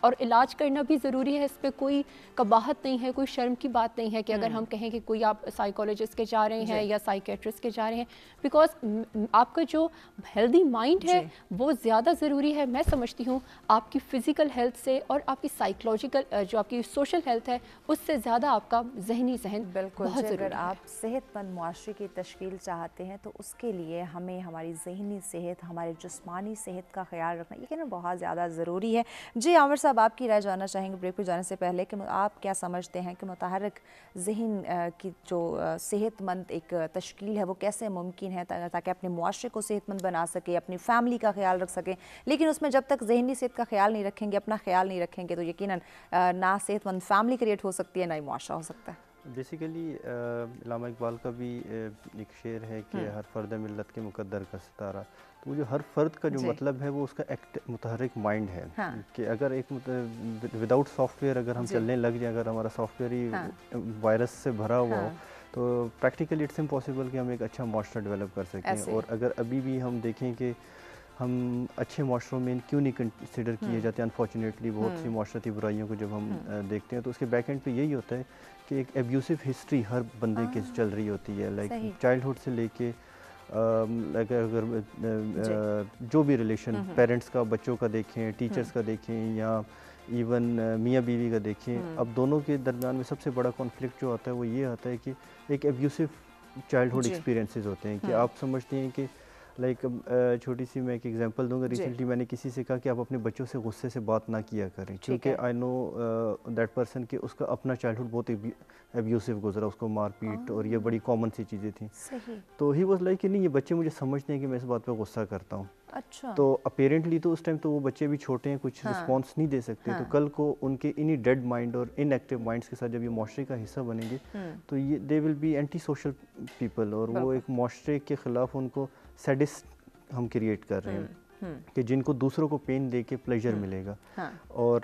اور علاج کرنا بھی ضروری ہے، اس پہ کوئی قباحت نہیں ہے، کوئی شرم کی بات نہیں ہے کہ اگر ہم کہیں کہ کوئی آپ سائیکالوجسٹ کے جا رہے ہیں یا سائیکیٹرسٹ کے جا رہے ہیں، بیکاز آپ کا جو ہیلدی مائنڈ ہے وہ زیادہ ضروری ہے، میں سمجھتی ہوں آپ کی فزیکل ہیلتھ سے اور آپ کی سائیکولوجیکل جو آپ کی سوشل ہیلتھ ہے اس سے زیادہ آپ کا ذہنی ذہن بہت ضروری ہے۔ اگر آپ صحت مند معاشرے کی تشکیل چاہتے ہیں تو اس کے لیے ہمیں ہماری ذہنی صحت، ہمارے جسمانی صحت کا خیال رکھنا یہ بہت زیادہ ضروری ہے۔ جی عامر صاحب، آپ کی رائے جاننا چاہیں گے بریک پہ جانے سے پہلے کہ آپ کیا سمجھتے ہیں کہ متحرک ذہن کی جو صحت مند ایک تشکیل ہے وہ کیسے ممکن ہے تاکہ اپنے معاشرے کو صحت مند بنا سکے، اپنی فیملی کا خیال رکھ سکیں، لیکن اس میں جب تک ذہنی صحت کا خیال نہیں رکھیں گے، اپنا خیال نہیں رکھیں گے تو یقیناً نہ صحت مند فیملی کریٹ ہو سکتی ہے، نہ ہی معاشرہ ہو سکتا ہے۔ بیسیکلی علامہ اقبال کا بھی ایک شعر ہے کہ ہر فرد ملت کے مقدر کا ستارہ، تو جو ہر فرد کا جو مطلب ہے وہ اس کا ایک متحرک مائنڈ ہے کہ اگر ایک وداؤٹ سافٹ ویئر اگر ہم چلنے لگ جائیں، اگر ہمارا سافٹ ویئر ہی وائرس سے بھرا ہوا ہو تو پریکٹیکلی اٹس امپاسبل کہ ہم ایک اچھا معاشرہ ڈیولپ کر سکیں۔ اور اگر ابھی بھی ہم دیکھیں کہ ہم اچھے معاشروں میں کیوں نہیں کنسیڈر کیے جاتے، انفارچونیٹلی بہت سی معاشرتی برائیوں کو جب ہم دیکھتے ہیں تو اس کے بیک اینڈ پہ یہی ہوتا ہے کہ ایک ایبیوسو ہسٹری ہر بندے کی چل رہی ہوتی ہے، لائک چائلڈہڈ سے لے کے اگر جو بھی ریلیشن پیرنٹس کا بچوں کا دیکھیں، ٹیچرز کا دیکھیں یا ایون میاں بیوی کا دیکھیں، اب دونوں کے درمیان میں سب سے بڑا کانفلکٹ جو آتا ہے وہ یہ آتا ہے کہ ایک ایبیوسو چائلڈہڈ ایکسپیرینسز ہوتے ہیں کہ آپ سمجھتے ہیں کہ لائک چھوٹی سی میں ایک ایگزامپل دوں گا، ریسنٹلی میں نے کسی سے کہا کہ آپ اپنے بچوں سے غصے سے بات نہ کیا کریں کیونکہ آئی نو دیٹ پرسن کہ اس کا اپنا چائلڈہڈ بہت ایبیوسو گزرا، اس کو مار پیٹ اور یہ بڑی کامن سی چیزیں تھیں۔ تو ہی واز لائک کہ نہیں، یہ بچے مجھے سمجھتے ہیں کہ میں اس بات پہ غصہ کرتا ہوں، تو اپیرنٹلی تو اس ٹائم تو وہ بچے بھی چھوٹے ہیں، کچھ رسپانس نہیں دے سکتے، تو کل کو ان کے انہی ڈیڈ مائنڈ اور ان ایکٹیو مائنڈس کے ساتھ جب یہ معاشرے کا حصہ بنیں گے تو یہ they will be anti social people, اور وہ ایک معاشرے کے خلاف ان کو سیڈسٹ ہم کریٹ کر رہے ہیں کہ جن کو دوسروں کو پین دے کے پلیجر ملے گا۔ اور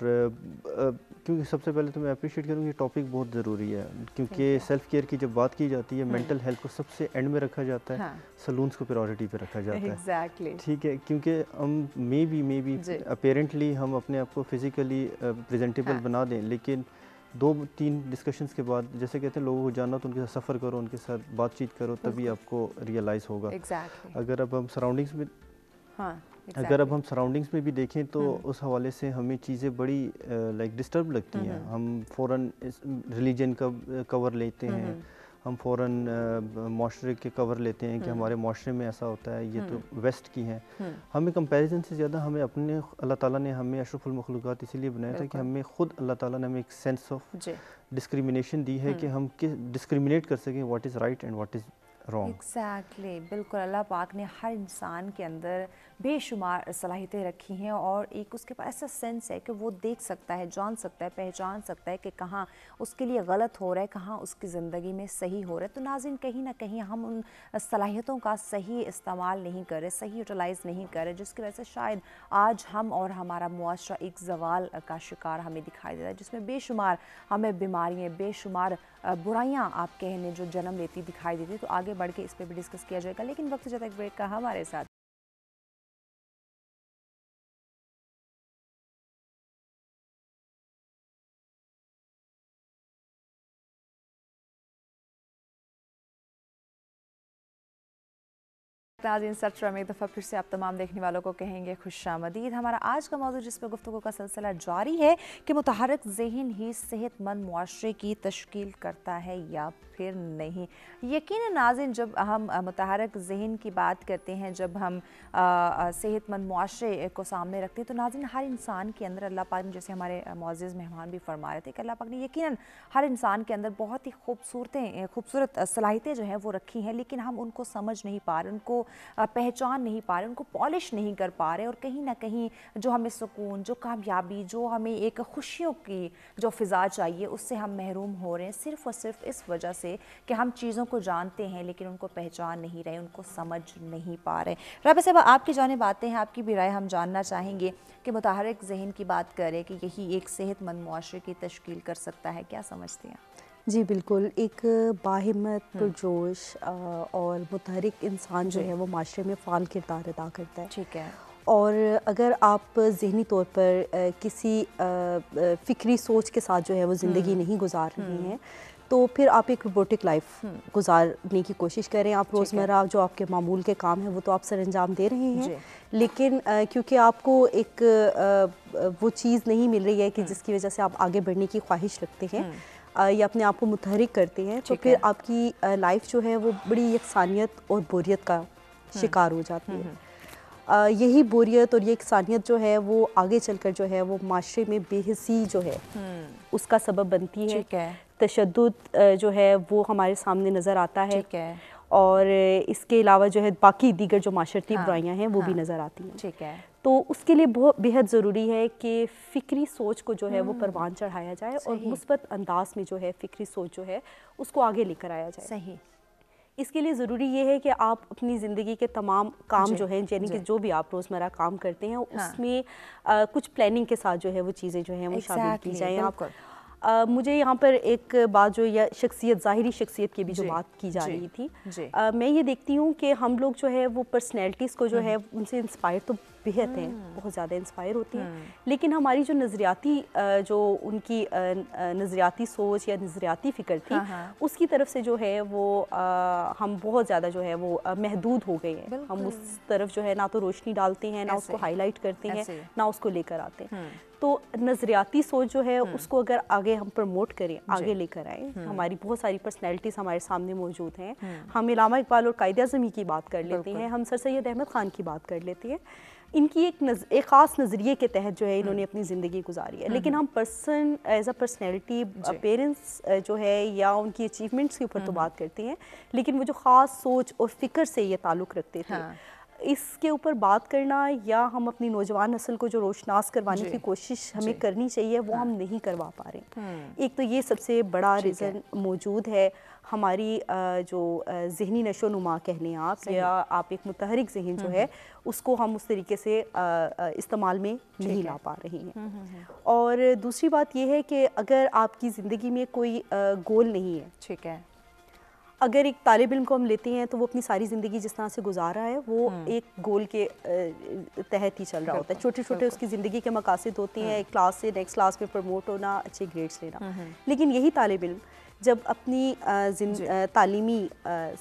کیونکہ سب سے پہلے تو میں اپریشیٹ کروں گی، یہ ٹاپک بہت ضروری ہے کیونکہ سیلف کیئر کی جب بات کی جاتی ہے مینٹل ہیلتھ کو سب سے اینڈ میں رکھا جاتا ہے، سلونس کو پریورٹی پہ رکھا جاتا ہے، ٹھیک ہے، کیونکہ ہم مے بی اپیرنٹلی ہم اپنے آپ کو فزیکلی پریزنٹیبل بنا دیں، لیکن 2-3 ڈسکشنز کے بعد جیسے کہتے ہیں لوگوں کو جاننا تو ان کے ساتھ سفر کرو، ان کے ساتھ بات چیت کرو، تبھی آپ کو ریئلائز ہوگا۔ اگر اب ہم سراؤنڈنگس میں بھی دیکھیں تو اس حوالے سے ہمیں چیزیں بڑی لائک ڈسٹرب لگتی ہیں، ہم فوراً ریلیجن کا کور لیتے ہیں، ہم فوراً معاشرے کے کور لیتے ہیں کہ ہمارے معاشرے میں ایسا ہوتا ہے، یہ تو ویسٹ کی ہیں۔ ہمیں کمپیریزن سے زیادہ ہمیں اپنے اللہ تعالیٰ نے ہمیں اشرف المخلوقات اسی لیے بنایا تھا کہ ہمیں خود اللہ تعالیٰ نے ہمیں ایک سینس آف ڈسکریمنیشن دی ہے کہ ہم ڈسکریمنیٹ کر سکیں what is right and what is wrong. Exactly, بالکل، اللہ پاک نے ہر انسان کے اندر بے شمار صلاحیتیں رکھی ہیں اور ایک اس کے پاس ایسا سینس ہے کہ وہ دیکھ سکتا ہے، جان سکتا ہے، پہچان سکتا ہے کہ کہاں اس کے لیے غلط ہو رہا ہے، کہاں اس کی زندگی میں صحیح ہو رہا ہے۔ تو ناظرین، کہیں نہ کہیں ہم ان صلاحیتوں کا صحیح استعمال نہیں کر رہے، صحیح یوٹیلائز نہیں کر رہے، جس کی وجہ سے شاید آج ہم اور ہمارا معاشرہ ایک زوال کا شکار ہمیں دکھائی دیتا ہے، جس میں بے شمار ہمیں بیماریاں، بے شمار برائیاں آپ کہنے جو جنم لیتی دکھائی دیتی۔ تو آگے بڑھ کے اس پہ بھی ڈسکس کیا جائے گا، لیکن وقت جب تک بریک کا ہمارے ساتھ ناظرین، سٹرا میں ایک دفعہ پھر سے آپ تمام دیکھنے والوں کو کہیں گے خوش آمدید۔ ہمارا آج کا موضوع جس پہ گفتگو کا سلسلہ جاری ہے کہ متحرک ذہن ہی صحت مند معاشرے کی تشکیل کرتا ہے یا پھر نہیں۔ یقیناً ناظرین، جب ہم متحرک ذہن کی بات کرتے ہیں، جب ہم صحت مند معاشرے کو سامنے رکھتے ہیں تو ناظرین ہر انسان کے اندر اللہ پاک نے، جیسے ہمارے معزز مہمان بھی فرما رہے تھے کہ اللہ پاک نے یقیناً ہر انسان کے اندر بہت ہی خوبصورت صلاحیتیں جو ہیں وہ رکھی ہیں، لیکن ہم ان کو سمجھ نہیں پا رہے، ان کو پہچان نہیں پا رہے، ان کو پالش نہیں کر پا رہے، اور کہیں نہ کہیں جو ہمیں سکون، جو کامیابی، جو ہمیں ایک خوشیوں کی جو فضا چاہیے اس سے ہم محروم ہو رہے ہیں، صرف اور صرف اس وجہ سے کہ ہم چیزوں کو جانتے ہیں لیکن ان کو پہچان نہیں رہے، ان کو سمجھ نہیں پا رہے۔ رابعہ صاحبہ، آپ کی جانب آتے ہیں، آپ کی بھی رائے ہم جاننا چاہیں گے کہ متحرک ذہن کی بات کریں کہ یہی ایک صحت مند معاشرے کی تشکیل کر سکتا ہے، کیا سمجھتے ہیں؟ جی بالکل، ایک باہمت، پرجوش اور متحرک انسان جو ہے وہ معاشرے میں فعال کردار ادا کرتا ہے۔ ٹھیک ہے۔ اور اگر آپ ذہنی طور پر کسی فکری سوچ کے ساتھ جو ہے وہ زندگی نہیں گزار رہے ہیں تو پھر آپ ایک روبوٹک لائف گزارنے کی کوشش کریں. آپ روزمرہ جو آپ کے معمول کے کام ہیں وہ تو آپ سر انجام دے رہے ہیں, لیکن کیونکہ آپ کو ایک وہ چیز نہیں مل رہی ہے کہ جس کی وجہ سے آپ آگے بڑھنے کی خواہش رکھتے ہیں یا اپنے آپ کو متحرک کرتے ہیں, تو پھر آپ کی لائف جو ہے وہ بڑی یکسانیت اور بوریت کا شکار ہو جاتی ہے. یہی بوریت اور یہ یکسانیت جو ہے وہ آگے چل کر جو ہے وہ معاشرے میں بے حسی جو ہے اس کا سبب بنتی ہے. تشدد جو ہے وہ ہمارے سامنے نظر آتا ہے, اور اس کے علاوہ جو ہے باقی دیگر جو معاشرتی برائیاں ہیں وہ بھی نظر آتی ہیں. تو اس کے لیے بہت بہت ضروری ہے کہ فکری سوچ کو جو ہے وہ پروان چڑھایا جائے اور مثبت انداز میں جو ہے فکری سوچ جو ہے اس کو آگے لے کر آیا جائے. صحیح. اس کے لیے ضروری یہ ہے کہ آپ اپنی زندگی کے تمام کام جو ہیں یعنی کہ جو بھی آپ روزمرہ کام کرتے ہیں اس میں کچھ پلاننگ کے ساتھ جو ہے وہ چیزیں جو ہیں وہ شامل کی جائیں. مجھے یہاں پر ایک بات جو یا شخصیت, ظاہری شخصیت کی بھی جو بات کی جا رہی تھی, میں یہ دیکھتی ہوں کہ ہم لوگ جو ہے وہ پرسنالٹیز کو جو ہے ان سے انسپائر تو بہت ہیں, بہت زیادہ انسپائر ہوتی ہیں, لیکن ہماری جو نظریاتی جو ان کی نظریاتی سوچ یا نظریاتی فکر تھی اس کی طرف سے جو ہے وہ ہم بہت زیادہ جو ہے وہ محدود ہو گئے ہیں. ہم اس طرف جو ہے نہ تو روشنی ڈالتے ہیں, نہ اس کو ہائی لائٹ کرتے ہیں, نہ اس کو لے کر آتے ہیں. تو نظریاتی سوچ جو ہے اس کو اگر آگے ہم پروموٹ کریں, آگے لے کر آئیں. ہماری بہت ساری پرسنالٹیز ہمارے سامنے موجود ہیں. ہم علامہ اقبال اور قائد اعظمی کی بات کر لیتے ہیں, ہم سر سید احمد خان کی بات کر لیتے ہیں. ان کی ایک خاص نظریے کے تحت جو ہے انہوں نے اپنی زندگی گزاری ہے, لیکن ہم ایز اے پرسنالٹی اپیرنس جو ہے یا ان کی اچیومنٹس کے اوپر تو بات کرتے ہیں, لیکن وہ جو خاص سوچ اور فکر سے یہ تعلق رکھتے تھے اس کے اوپر بات کرنا یا ہم اپنی نوجوان نسل کو جو روشناس کروانے کی کوشش ہمیں کرنی چاہیے وہ ہم نہیں کروا پا رہے. ایک تو یہ سب سے بڑا ریزن موجود ہے. ہماری جو ذہنی نشو و نما کہہ لیں آپ, یا آپ ایک متحرک ذہن جو ہے اس کو ہم اس طریقے سے استعمال میں نہیں لا پا رہے ہیں. اور دوسری بات یہ ہے کہ اگر آپ کی زندگی میں کوئی گول نہیں ہے, ٹھیک ہے, اگر ایک طالب علم کو ہم لیتے ہیں تو وہ اپنی ساری زندگی جس طرح سے گزار رہا ہے وہ ایک گول کے تحت ہی چل رہا ہوتا ہے. چھوٹے چھوٹے اس کی زندگی کے مقاصد ہوتے ہیں, ایک کلاس سے نیکسٹ کلاس میں پروموٹ ہونا, اچھے گریڈز لینا. لیکن یہی طالب علم جب اپنی تعلیمی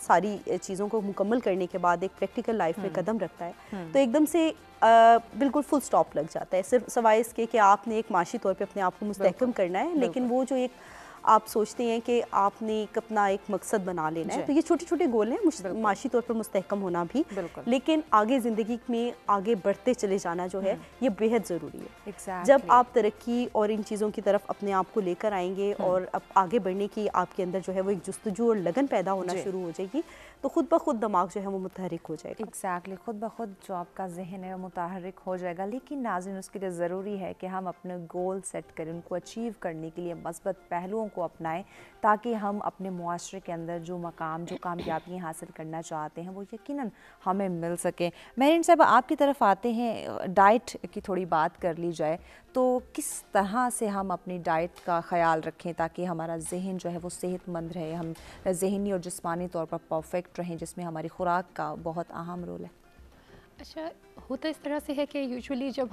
ساری چیزوں کو مکمل کرنے کے بعد ایک پریکٹیکل لائف میں قدم رکھتا ہے تو ایک دم سے بالکل فل سٹاپ لگ جاتا ہے, صرف سوائے اس کے کہ آپ نے ایک معاشی طور پہ اپنے آپ کو مستحکم کرنا ہے, لیکن وہ جو ایک آپ سوچتے ہیں کہ آپ نے اپنا ایک مقصد بنا لینا ہے. تو یہ چھوٹے چھوٹے گول ہیں, معاشی طور پر مستحکم ہونا بھی, لیکن آگے زندگی میں آگے بڑھتے چلے جانا جو ہے یہ بہت ضروری ہے. جب آپ ترقی اور ان چیزوں کی طرف اپنے آپ کو لے کر آئیں گے اور اب آگے بڑھنے کی آپ کے اندر جو ہے وہ ایک جستجو اور لگن پیدا ہونا شروع ہو جائے گی تو خود بخود دماغ جو ہے وہ متحرک ہو جائے گا. ایگزیکٹلی, خود بخود جو آپ کا ذہن ہے وہ متحرک ہو جائے گا. لیکن ناظرین اس کے لیے ضروری ہے کہ ہم اپنے گول سیٹ کریں, ان کو اچیو کرنے کے لیے مثبت پہلوؤں کو اپنائیں تاکہ ہم اپنے معاشرے کے اندر جو مقام, جو کامیابی حاصل کرنا چاہتے ہیں وہ یقیناً ہمیں مل سکیں. مہرین صاحب آپ کی طرف آتے ہیں, ڈائٹ کی تھوڑی بات کر لی جائے تو کس طرح سے ہم اپنی ڈائٹ کا خیال رکھیں تاکہ ہمارا ذہن جو ہے وہ صحت مند رہے, ہم ذہنی اور جسمانی طور پر پرفیکٹ رہیں, جس میں ہماری خوراک کا بہت اہم رول ہے. اچھا, ہوتا اس طرح سے ہے کہ یوزولی جب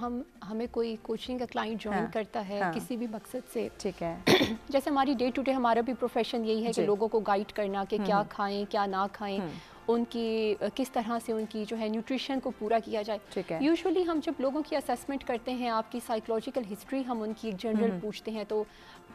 ہمیں کوئی کوچنگ کا کلائنٹ جوائن کرتا ہے کسی بھی مقصد سے, ٹھیک ہے, جیسے ہماری ڈے ٹو ڈے ہمارا بھی پروفیشن یہی ہے کہ لوگوں کو گائیڈ کرنا کہ کیا کھائیں کیا نہ کھائیں, ان کی کس طرح سے ان کی جو ہے نیوٹریشن کو پورا کیا جائے. یوزولی ہم جب لوگوں کی اسیسمنٹ کرتے ہیں, آپ کی سائیکولوجیکل ہسٹری ہم ان کی ایک جنرل پوچھتے ہیں, تو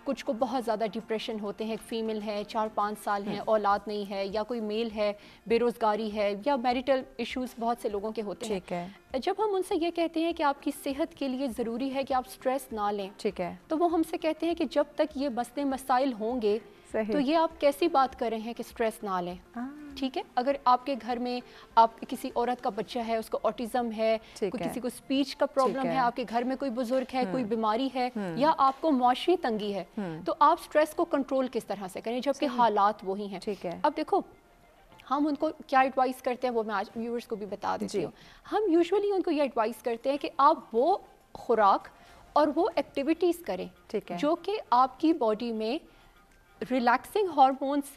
کچھ کو بہت زیادہ ڈپریشن ہوتے ہیں. ایک فیمیل ہے, 4-5 سال ہیں, اولاد نہیں ہے, یا کوئی میل ہے, بے روزگاری ہے, یا میریٹل ایشوز بہت سے لوگوں کے ہوتے ہیں. جب ہم ان سے یہ کہتے ہیں کہ آپ کی صحت کے لیے ضروری ہے کہ آپ سٹریس نہ لیں, ٹھیک ہے, تو وہ ہم سے کہتے ہیں کہ جب تک یہ مسئلے مسائل ہوں گے تو یہ آپ کیسی بات کر رہے ہیں کہ سٹریس نہ لیں. ٹھیک ہے, اگر آپ کے گھر میں آپ کسی عورت کا بچہ ہے, اس کو آٹزم ہے, کسی کو اسپیچ کا پرابلم ہے, آپ کے گھر میں کوئی بزرگ ہے, کوئی بیماری ہے, یا آپ کو معاشی تنگی ہے, تو آپ سٹریس کو کنٹرول کس طرح سے کریں جبکہ حالات وہی ہیں. اب دیکھو ہم ان کو کیا ایڈوائز کرتے ہیں وہ میں آج ویورز کو بھی بتا دیتی ہوں. ہم یوزولی ان کو یہ ایڈوائز کرتے ہیں کہ آپ وہ خوراک اور وہ ایکٹیویٹیز کریں جو کہ آپ کی باڈی میں ریلیکسنگ ہارمونس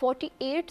48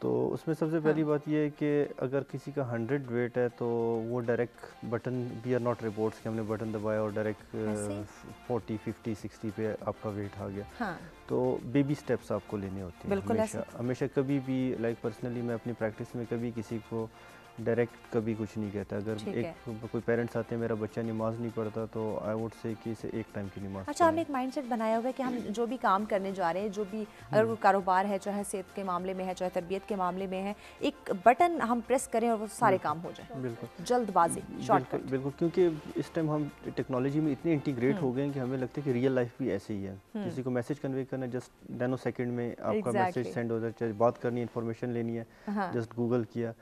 تو اس میں سب سے پہلی بات یہ ہے کہ اگر کسی کا 100 ویٹ ہے تو وہ direct button we are not reports کہ ہم نے بٹن دبایا اور ڈائریکٹ 40 50 60 پہ آپ کا ویٹ آ گیا. تو بیبی سٹیپس آپ کو لینے ہوتے ہیں ہمیشہ. کبھی بھی لائک پرسنلی میں اپنی پریکٹس میں کبھی کسی کو ڈائریکٹ کبھی کچھ نہیں کہتا. اگر ایک کوئی پیرنٹس آتے ہیں میرا بچہ نماز نہیں پڑھتا تو آئی ووڈ سے کہ اسے ایک ٹائم کی نماز. اچھا، ہم نے ایک مائنڈ سیٹ بنایا ہوا ہے کہ ہم جو بھی کام کرنے جا رہے ہیں، جو بھی اگر کوئی کاروبار ہے، چاہے صحت کے معاملے میں ہے، چاہے تربیت کے معاملے میں ہے، ایک بٹن ہم پریس کریں اور وہ سارے کام ہو جائیں. بالکل جلد بازی، شارٹ کٹ. بالکل کیونکہ اس ٹائم ہم ٹیکنالوجی میں اتنے انٹیگریٹ ہو گئے ہیں کہ ہمیں لگتا ہے کہ ریئل لائف بھی ایسے ہی ہے. کسی کو میسج کنوے کرنا جسٹ نینو سیکنڈ میں آپ کا میسج سینڈ ہو جائے. بات کرنی ہے، انفارمیشن لینی ہے، جسٹ گوگل کیا.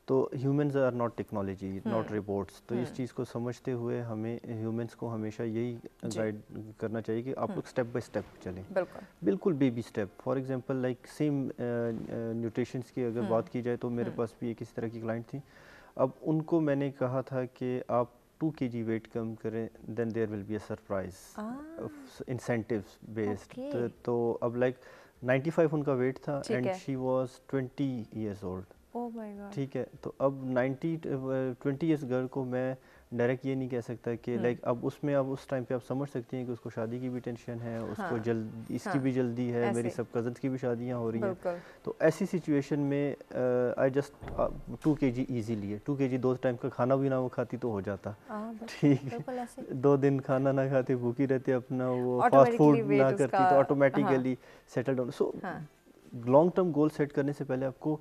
تو humans are not technology, not reports. تو اس چیز کو سمجھتے ہوئے ہمیں ہیومنز کو ہمیشہ یہی گائیڈ کرنا چاہیے کہ آپ لوگ اسٹیپ بائی اسٹیپ چلیں. بالکل baby step. For example like same nutritions کی اگر بات کی جائے تو میرے پاس بھی ایک اس طرح کی کلائنٹ تھی. اب ان کو میں نے کہا تھا کہ آپ 2 kg ویٹ کم کریں then there will be a surprise incentives based. تو اب لائک 95 ان کا ویٹ تھا and she was 20 years old. ٹھیک ہے. تو اب 20 ایئرس گرل کو میں ڈائریکٹ یہ نہیں کہہ سکتا کہ لائک اب اس میں اب اس ٹائم پہ آپ سمجھ سکتی ہیں کہ اس کو شادی کی بھی ٹینشن ہے, اس کو اس کی بھی جلدی ہے, میری سب کزنس کی بھی شادیاں ہو رہی ہیں. تو ایسی سچویشن میں آئی جسٹ 2 kg ایزی لیے. 2 kg 2 ٹائم کا کھانا بھی نہ وہ کھاتی تو ہو جاتا. ٹھیک ہے, 2 دن کھانا نہ کھاتے بھوکی رہتے, اپنا وہ فاسٹ فوڈ نہ کرتی تو automatically settle down. So long term goal set کرنے سے پہلے آپ کو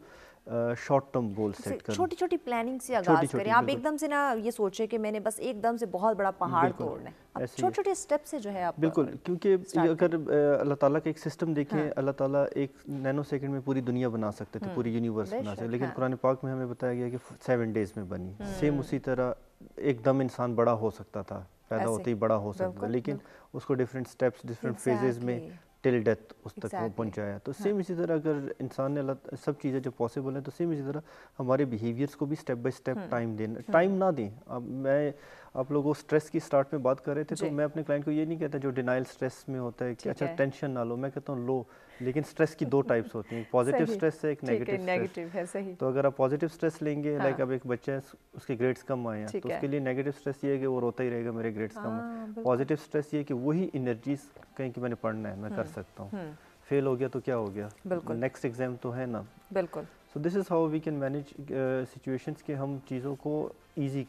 شارٹ ٹرم گول سیٹ کریں, چھوٹی چھوٹی پلاننگ سے آغاز کریں. آپ ایک دم سے نہ یہ سوچیں کہ میں نے بس ایک دم سے بہت بڑا پہاڑ توڑنا ہے, چھوٹے چھوٹے اسٹیپ سے جو ہے آپ. بالکل, کیونکہ اگر اللہ تعالیٰ کا ایک سسٹم دیکھیں, اللہ تعالیٰ ایک نینو سیکنڈ میں پوری دنیا بنا سکتے تھے, پوری یونیورس بنا سکتے, لیکن قرآن پاک میں ہمیں بتایا گیا کہ 7 days میں بنی. سیم اسی طرح ایک دم انسان بڑا ہو سکتا تھا, پیدا ہوتے ہی بڑا ہو سکتا تھا, لیکن اس کو ڈفرینٹ اسٹیپس ڈفرینٹ فیزز میں ٹل ڈیتھ اس تک وہ پہنچایا. تو سیم اسی طرح اگر انسان نے سب چیزیں جب پاسبل ہیں تو سیم اسی طرح ہمارے بیہیویئرس کو بھی اسٹیپ بائی اسٹیپ ٹائم دینا. ٹائم نہ دیں. اب میں آپ لوگوں اسٹریس کی اسٹارٹ میں بات کر رہے تھے تو میں اپنے کلائنٹ کو یہ نہیں کہتا جو ڈینائل اسٹریس میں ہوتا ہے کہ اچھا ٹینشن نہ لو, میں کہتا ہوں لو, لیکن اسٹریس کی 2 ٹائپس ہوتی ہیں, ایک پازیٹیو اسٹریس ہے, ایک نیگیٹو اسٹریس ہے. تو اگر آپ پازیٹیو اسٹریس لیں گے, لائک اب ایک بچہ ہے اس کے گریڈس کم آئے ہیں تو اس کے لیے نیگیٹو اسٹریس یہ ہے کہ وہ روتا ہی رہے گا میرے گریڈس کم ہیں. پازیٹیو اسٹریس یہ ہے کہ وہی انرجیز کہیں کہ میں نے پڑھنا ہے, میں کر سکتا ہوں, فیل ہو گیا تو کیا ہو گیا, نیکسٹ ایگزام تو ہے نا. بالکل. So this is how we can manage situations کہ ہم چیزوں کو ایزی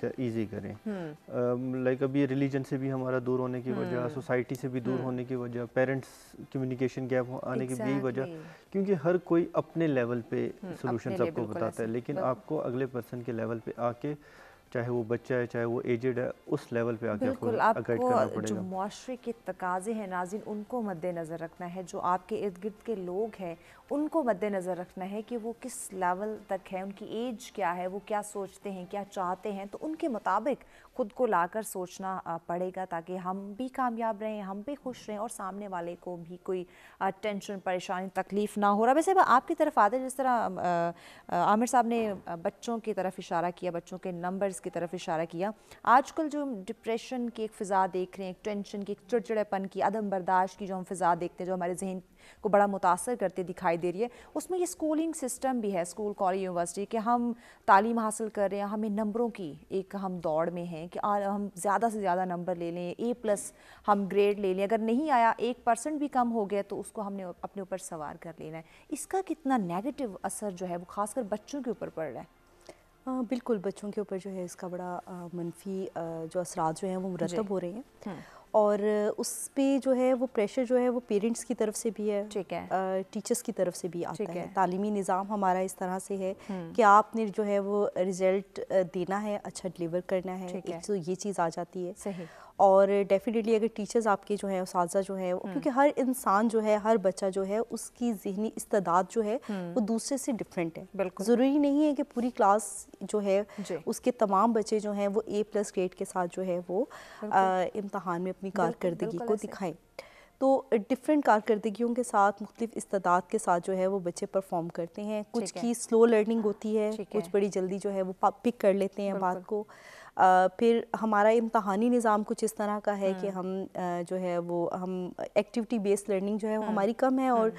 کریں. لائک ابھی ریلیجن سے بھی ہمارا دور ہونے کی وجہ, سوسائٹی سے بھی دور ہونے کی وجہ, پیرنٹس کمیونیکیشن گیپ آنے کی بھی وجہ, کیونکہ ہر کوئی اپنے لیول پہ سولوشنز آپ کو بتاتا ہے, لیکن آپ کو اگلے پرسن کے لیول پہ آ کے, چاہے وہ بچہ ہے چاہے وہ ایجڈ ہے, اس لیول پہ آ کے آپ کو گائیڈ کرنا پڑے گا. جو معاشرے کے تقاضے ہیں ناظرین, ان کو مد نظر رکھنا ہے. جو آپ کے ارد گرد کے لوگ ہیں ان کو مد نظر رکھنا ہے کہ وہ کس لیول تک ہے, ان کی ایج کیا ہے, وہ کیا سوچتے ہیں, کیا چاہتے ہیں. تو ان کے مطابق خود کو لا کر سوچنا پڑے گا تاکہ ہم بھی کامیاب رہیں, ہم بھی خوش رہیں, اور سامنے والے کو بھی کوئی ٹینشن, پریشانی, تکلیف نہ ہو رہا. ویسے آپ کی طرف آتے, جس طرح عامر صاحب نے بچوں کی طرف اشارہ کیا, بچوں کے نمبرز کی طرف اشارہ کیا. آج کل جو ڈپریشن کی ایک فضا دیکھ رہے ہیں, ایک ٹینشن کی, ایک چڑچڑے پن کی, عدم برداشت کی جو ہم فضا دیکھتے ہیں, جو ہمارے ذہن کو بڑا متاثر کرتے دکھائی دے رہی ہے, اس میں یہ اسکولنگ سسٹم بھی ہے, اسکول, کالج, یونیورسٹی, کہ ہم تعلیم حاصل کر رہے ہیں, ہمیں نمبروں کی ایک ہم دوڑ میں ہیں کہ ہم زیادہ سے زیادہ نمبر لے لیں, A+ ہم گریڈ لے لیں, اگر نہیں آیا 1% بھی کم ہو گیا تو اس کو ہم نے اپنے اوپر سوار کر لینا ہے. اس کا کتنا نیگیٹو اثر جو ہے وہ خاص کر بچوں کے اوپر پڑ رہا ہے؟ بالکل, بچوں کے اوپر جو ہے اس کا بڑا منفی جو اثرات جو ہیں وہ مرتب ہو رہے ہیں, اور اس پہ جو ہے وہ پریشر جو ہے وہ پیرنٹس کی طرف سے بھی ہے, ٹیچرس کی طرف سے بھی آتا ہے. تعلیمی نظام ہمارا اس طرح سے ہے کہ آپ نے جو ہے وہ رزلٹ دینا ہے, اچھا ڈلیور کرنا ہے, ایک تو یہ چیز آ جاتی ہے. صحیح. اور ڈیفینیٹلی اگر ٹیچرز آپ کے جو ہیں, اساتذہ جو ہیں, کیونکہ ہر انسان جو ہے, ہر بچہ جو ہے, اس کی ذہنی استعداد جو ہے وہ دوسرے سے ڈفرینٹ ہے. ضروری نہیں ہے کہ پوری کلاس جو ہے اس کے تمام بچے جو ہیں وہ A+ گریڈ کے ساتھ جو ہے وہ امتحان میں اپنی کارکردگی کو دکھائیں. تو ڈفرینٹ کارکردگیوں کے ساتھ, مختلف استعداد کے ساتھ جو ہے وہ بچے پرفارم کرتے ہیں. کچھ کی سلو لرننگ ہوتی ہے, کچھ بڑی جلدی جو ہے وہ پک کر لیتے ہیں بات کو. پھر ہمارا امتحانی نظام کچھ اس طرح کا ہے کہ ہم جو ہے وہ ہم ایکٹیویٹی بیسڈ لرننگ جو ہے وہ ہماری کم ہے اور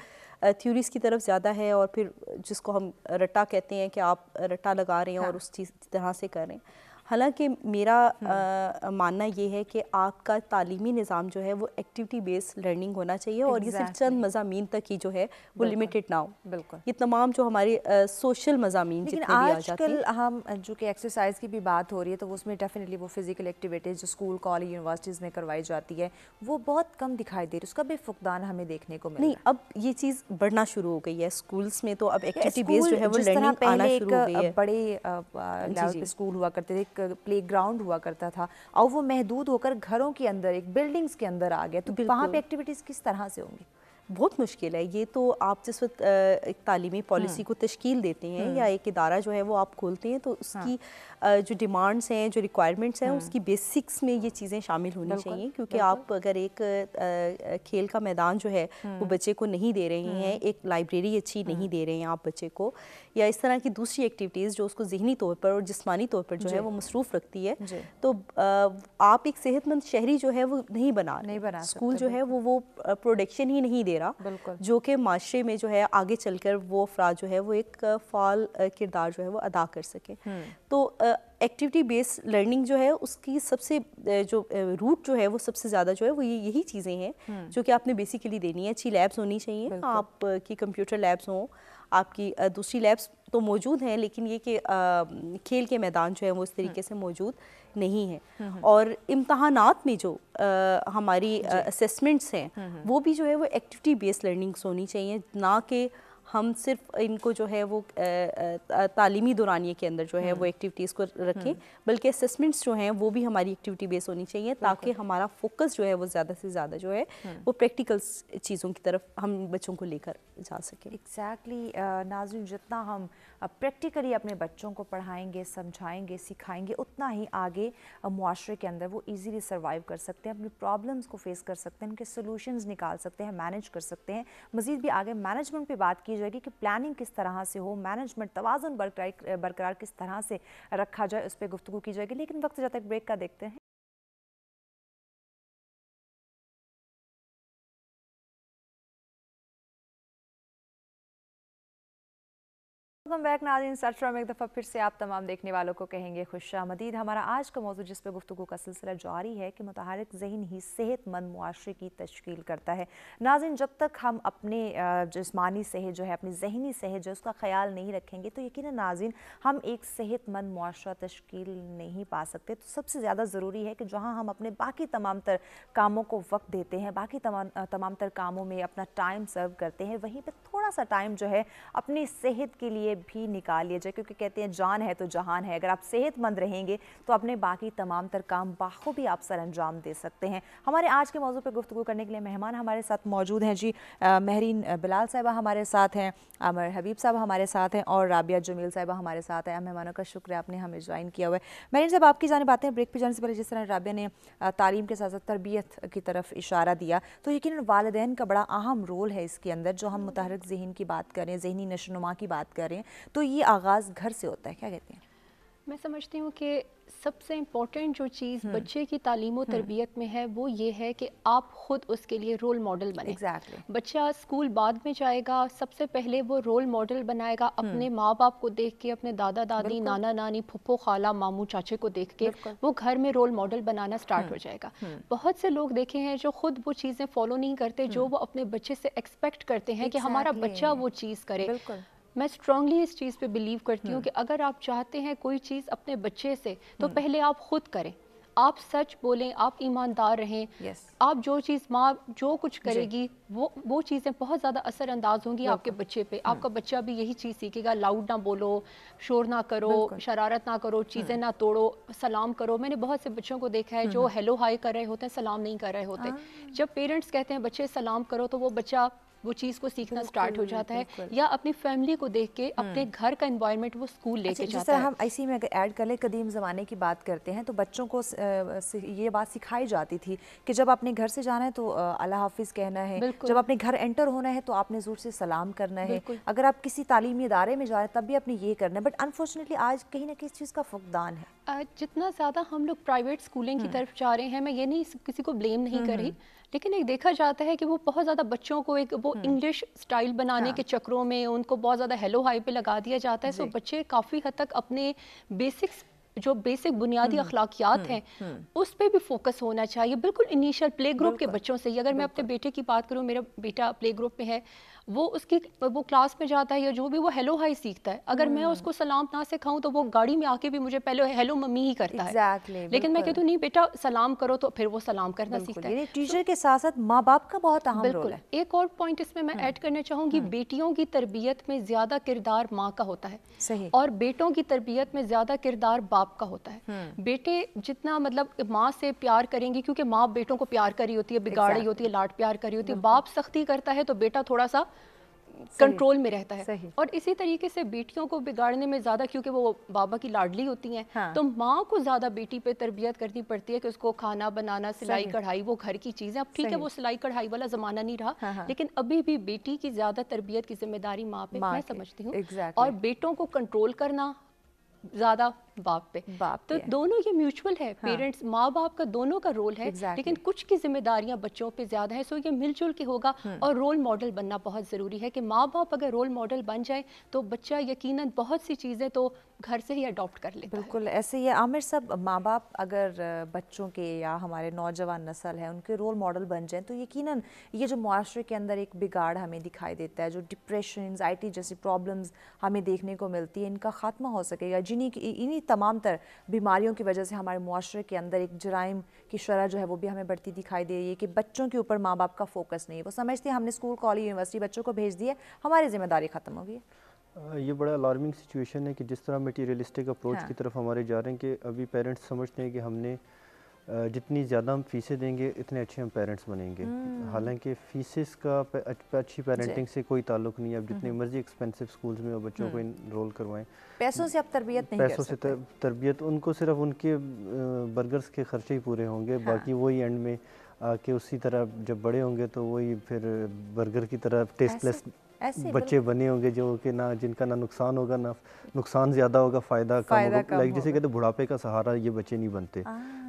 تھیوریز کی طرف زیادہ ہے، اور پھر جس کو ہم رٹا کہتے ہیں کہ آپ رٹا لگا رہے ہیں اور اس چیز طرح سے کر رہے ہیں. حالانکہ میرا ماننا یہ ہے کہ آپ کا تعلیمی نظام جو ہے وہ ایکٹیویٹی بیسڈ لرننگ ہونا چاہیے، اور یہ صرف چند مضامین تک ہی جو ہے وہ لمیٹڈ نہ ہو. بالکل یہ تمام جو ہمارے سوشل مضامین لیکن جتنے بھی آ آج جاتے ہیں. کل ہم جو کہ ایکسرسائز کی بھی بات ہو رہی ہے تو اس میں ڈیفینیٹلی وہ فزیکل ایکٹیویٹیز جو اسکول کالج یونیورسٹیز میں کروائی جاتی ہے وہ بہت کم دکھائی دے رہی، اس کا بھی فقدان ہمیں دیکھنے کو مل رہا ہے. نہیں، اب یہ چیز بڑھنا شروع ہو گئی ہے اسکولس میں، تو اب ایکٹیویٹی بیس جو ہے وہ جس طرح لرننگ آنا پہلے شروع ہو گئی ہے. ایک بڑے لیول پہ اسکول ہوا کرتے تھے، ایک پلے گراؤنڈ ہوا کرتا تھا، اور وہ محدود ہو کر گھروں کے اندر ایک بلڈنگز کے اندر آ گیا، تو وہاں پہ ایکٹیویٹیز کس طرح سے ہوں گی؟ بہت مشکل ہے. یہ تو آپ جس وقت ایک تعلیمی پالیسی کو تشکیل دیتے ہیں یا ایک ادارہ جو ہے وہ آپ کھولتے ہیں تو اس کی جو ڈیمانڈز ہیں، جو ریکوائرمنٹس ہیں، اس کی بیسکس میں یہ چیزیں شامل ہونی چاہیے. کیونکہ آپ اگر ایک کھیل کا میدان جو ہے وہ بچے کو نہیں دے رہے ہیں، ایک لائبریری اچھی نہیں دے رہے ہیں آپ بچے کو، یا اس طرح کی دوسری ایکٹیویٹیز جو اس کو ذہنی طور پر اور جسمانی طور پر جو ہے وہ مصروف رکھتی ہے، تو آپ ایک صحت مند شہری جو ہے وہ نہیں بنا رہے. اسکول جو ہے وہ پروڈکشن ہی نہیں دے رہا جو کہ معاشرے میں جو ہے آگے چل کر وہ افراد جو ہے وہ ایک فعال کردار جو ہے وہ ادا کر سکیں. تو ایکٹیویٹی بیسڈ لرننگ جو ہے اس کی سب سے جو روٹ جو ہے وہ سب سے زیادہ جو ہے وہ یہی چیزیں ہیں جو کہ آپ نے بیسیکلی دینی ہے. اچھی لیبس ہونی چاہیے، آپ کی کمپیوٹر لیبس ہوں، آپ کی دوسری لیبس تو موجود ہیں، لیکن یہ کہ کھیل کے میدان جو ہے وہ اس طریقے سے موجود نہیں ہے. اور امتحانات میں جو ہماری اسیسمنٹس ہیں وہ بھی جو ہے وہ ایکٹیویٹی بیسڈ لرننگس ہونی چاہیے، نہ کہ ہم صرف ان کو جو ہے وہ تعلیمی دورانیے کے اندر جو ہے وہ ایکٹیویٹیز کو رکھیں، بلکہ اسیسمنٹس جو ہیں وہ بھی ہماری ایکٹیویٹی بیس ہونی چاہیے، تاکہ ہمارا فوکس جو ہے وہ زیادہ سے زیادہ جو ہے وہ پریکٹیکل چیزوں کی طرف ہم بچوں کو لے کر جا سکیں. ایگزیکٹلی ناظرین، جتنا ہم پریکٹیکلی اپنے بچوں کو پڑھائیں گے، سمجھائیں گے، سکھائیں گے، اتنا ہی آگے معاشرے کے اندر وہ ایزیلی سروائیو کر سکتے ہیں، اپنی پرابلمس کو فیس کر سکتے ہیں، ان کے سولوشنز نکال سکتے ہیں، مینیج کر سکتے ہیں. مزید بھی آگے مینجمنٹ پہ بات کی جائے گی کہ پلاننگ کس طرح سے ہو، مینجمنٹ توازن برقرار کس طرح سے رکھا جائے، اس پہ گفتگو کی جائے گی. لیکن وقت جب تک بریک کا دیکھتے ہیں. ویلکم بیک ناظرین، سرچرا میں ایک دفعہ پھر سے آپ تمام دیکھنے والوں کو کہیں گے خوش آمدید. ہمارا آج کا موضوع جس پہ گفتگو کا سلسلہ جاری ہے کہ متحرک ذہن ہی صحت مند معاشرے کی تشکیل کرتا ہے. ناظرین، جب تک ہم اپنے جسمانی صحت جو ہے، اپنی ذہنی صحت جو ہے اس کا خیال نہیں رکھیں گے تو یقیناً ناظرین ہم ایک صحت مند معاشرہ تشکیل نہیں پا سکتے. تو سب سے زیادہ ضروری ہے کہ جہاں ہم اپنے باقی تمام تر کاموں کو وقت دیتے ہیں، باقی تمام تر کاموں میں اپنا ٹائم سرو کرتے ہیں، وہیں پہ تھوڑا سا ٹائم جو ہے اپنی صحت کے لیے بھی نکال لیا جائے. کیونکہ کہتے ہیں جان ہے تو جہان ہے. اگر آپ صحت مند رہیں گے تو اپنے باقی تمام تر کام بخوبی آپ سر انجام دے سکتے ہیں. ہمارے آج کے موضوع پہ گفتگو کرنے کے لیے مہمان ہمارے ساتھ موجود ہیں. جی مہرین بلال صاحبہ ہمارے ساتھ ہیں، عامر حبیب صاحب ہمارے ساتھ ہیں، اور رابعہ جمیل صاحبہ ہمارے ساتھ ہیں. مہمانوں کا شکریہ، آپ نے ہمیں جوائن کیا ہوا ہے. مہرین صاحب، آپ کی جانب آتے ہیں. بریک پہ جانے سے پہلے جس طرح رابعہ نے تعلیم کے ساتھ ساتھ تربیت کی طرف اشارہ دیا، تو یقیناً والدین کا بڑا اہم رول ہے اس کے اندر. جو ہم متحرک ذہن کی بات کریں، ذہنی نشو و نما کی بات کریں، تو یہ آغاز گھر سے ہوتا ہے. کیا کہتے ہیں؟ میں سمجھتی ہوں کہ سب سے امپورٹنٹ جو چیز بچے کی تعلیم و تربیت میں ہے وہ یہ ہے کہ آپ خود اس کے لیے رول ماڈل بنیں. بچہ اسکول بعد میں جائے گا، سب سے پہلے وہ رول ماڈل بنائے گا اپنے ماں باپ کو دیکھ کے، اپنے دادا دادی، نانا نانی، پھپھو خالہ، ماموں چاچے کو دیکھ کے وہ گھر میں رول ماڈل بنانا سٹارٹ ہو جائے گا. بہت سے لوگ دیکھے ہیں جو خود وہ چیزیں فالو نہیں کرتے جو وہ اپنے بچے سے ایکسپیکٹ کرتے ہیں کہ ہمارا بچہ وہ چیز کرے. میں اسٹرانگلی اس چیز پہ بلیو کرتی ہوں کہ اگر آپ چاہتے ہیں کوئی چیز اپنے بچے سے تو پہلے آپ خود کریں، آپ سچ بولیں، آپ ایماندار رہیں. آپ جو چیز ماں جو کچھ کرے گی وہ چیزیں بہت زیادہ اثر انداز ہوں گی آپ کے بچے پہ. آپ کا بچہ بھی یہی چیز سیکھے گا، لاؤڈ نہ بولو، شور نہ کرو، شرارت نہ کرو، چیزیں نہ توڑو، سلام کرو. میں نے بہت سے بچوں کو دیکھا ہے جو ہیلو ہائی کر رہے ہوتے ہیں، سلام نہیں کر رہے ہوتے. جب پیرنٹس کہتے ہیں بچے سلام کرو تو وہ بچہ وہ چیز کو سیکھنا سٹارٹ ہو جاتا ہے، یا اپنی فیملی کو دیکھ کے اپنے گھر کا انوائرمنٹ وہ اسکول لے کے جاتا ہے. جس طرح ہم اسی میں اگر ایڈ کر لیں، قدیم زمانے کی بات کرتے ہیں تو بچوں کو یہ بات سکھائی جاتی تھی کہ جب اپنے گھر سے جانا ہے تو اللہ حافظ کہنا ہے، جب اپنے گھر انٹر ہونا ہے تو آپ نے زور سے سلام کرنا ہے، اگر آپ کسی تعلیمی ادارے میں جا رہے ہیں تب بھی آپ نے یہ کرنا ہے. بٹ انفارچونیٹلی آج کہیں نہ کسی چیز کا فقدان ہے. جتنا زیادہ ہم لوگ پرائیویٹ اسکولنگ کی طرف جا رہے ہیں، میں یہ نہیں کسی کو بلیم نہیں کر رہی، لیکن ایک دیکھا جاتا ہے کہ وہ بہت زیادہ بچوں کو ایک وہ انگلش سٹائل بنانے کے چکروں میں ان کو بہت زیادہ ہیلو ہائی پہ لگا دیا جاتا ہے، سو بچے کافی حد تک اپنے بیسک بنیادی اخلاقیات ہیں اس پہ بھی فوکس ہونا چاہیے، بالکل انیشل پلے گروپ کے بچوں سے ہی۔ اگر میں اپنے بیٹے کی بات کروں، میرا بیٹا پلے گروپ میں ہے، وہ کلاس میں جاتا ہے یا جو بھی، وہ ہیلو ہائی سیکھتا ہے، اگر میں اس کو سلام نہ سکھاؤں تو وہ گاڑی میں آ کے بھی مجھے پہلے ہیلو ممی ہی کرتا ہے، لیکن میں کہتی ہوں نہیں بیٹا سلام کرو، تو پھر وہ سلام کرنا سیکھتا ہے۔ ٹیچر کے ساتھ ساتھ ماں باپ کا بہت اہم رول ہے۔ ایک اور پوائنٹ اس میں ایڈ کرنا چاہوں گی، بیٹیوں کی تربیت میں زیادہ کردار ماں کا ہوتا ہے اور بیٹوں کی تربیت میں زیادہ کردار باپ کا ہوتا ہے۔ بیٹے جتنا مطلب ماں سے پیار کریں گے، کیونکہ ماں بیٹوں کو پیار کری ہوتی ہے، بگاڑ رہی ہوتی ہے، لاڈ پیار کری ہوتی ہے، باپ سختی کرتا ہے تو بیٹا تھوڑا سا کنٹرول میں رہتا ہے، اور اسی طریقے سے بیٹیوں کو بگاڑنے میں زیادہ، کیونکہ وہ بابا کی لاڈلی ہوتی ہیں، تو ماں کو زیادہ بیٹی پہ تربیت کرنی پڑتی ہے کہ اس کو کھانا بنانا، سلائی کڑھائی، وہ گھر کی چیزیں، اب ٹھیک ہے وہ سلائی کڑھائی والا زمانہ نہیں رہا، لیکن ابھی بھی بیٹی کی زیادہ تربیت کی ذمہ داری ماں پہ میں سمجھتی ہوں، اور بیٹوں کو کنٹرول کرنا زیادہ باپ پہ، تو دونوں یہ میوچول ہے، پیرنٹس ماں باپ کا دونوں کا رول ہے، لیکن کچھ کی ذمہ داریاں بچوں پہ زیادہ ہیں، سو یہ مل جل کے ہوگا، اور رول ماڈل بننا بہت ضروری ہے کہ ماں باپ اگر رول ماڈل بن جائے تو بچہ یقیناً بہت سی چیزیں تو گھر سے ہی اڈاپٹ کر لیتا ہے۔ بالکل ایسے ہی عامر صاحب، ماں باپ اگر بچوں کے یا ہمارے نوجوان نسل ہے ان کے رول ماڈل بن جائیں تو یقیناً یہ جو معاشرے کے اندر ایک بگاڑ ہمیں دکھائی دیتا ہے، جو ڈپریشن، انزائٹی جیسی پرابلمز ہمیں دیکھنے کو ملتی ہے، ان کا خاتمہ ہو سکے گا، انہی تمام تر بیماریوں کی وجہ سے ہمارے معاشرے کے اندر ایک جرائم کی شرح جو ہے وہ بھی ہمیں بڑھتی دکھائی دے رہی ہے کہ بچوں کے اوپر ماں باپ کا فوکس نہیں ہے، وہ سمجھتے ہیں ہم نے اسکول کالج یونیورسٹی بچوں کو بھیج دیا، ہماری ذمہ داری ختم ہو گئی ہے۔ یہ بڑا الارمنگ سچویشن ہے کہ جس طرح میٹیریلسٹک اپروچ کی طرف ہمارے جا رہے ہیں کہ ابھی پیرنٹس سمجھتے ہیں کہ ہم نے جتنی زیادہ ہم فیسیں دیں گے اتنے اچھے ہم پیرنٹس بنیں گے، حالانکہ فیسز کا اچھی پیرنٹنگ سے کوئی تعلق نہیں ہے۔ اب جتنے مرضی ایکسپینسو سکولز میں بچوں کو انرول کروائیں، پیسوں سے اب تربیت نہیں کر سکتے، پیسوں سے تربیت، ان کو صرف ان کے برگرز کے خرچے ہی پورے ہوں گے، باقی وہی اینڈ میں کہ اسی طرح جب بڑے ہوں گے تو وہی پھر برگر کی طرح ٹیسٹ لیس بچے بنے ہوں گے، جو کہ نہ جن کا نہ نقصان ہوگا، نہ نقصان زیادہ ہوگا، فائدہ کم ہوگا، لائک جسے کہتے ہیں بڑھاپے کا سہارا یہ بچے نہیں بنتے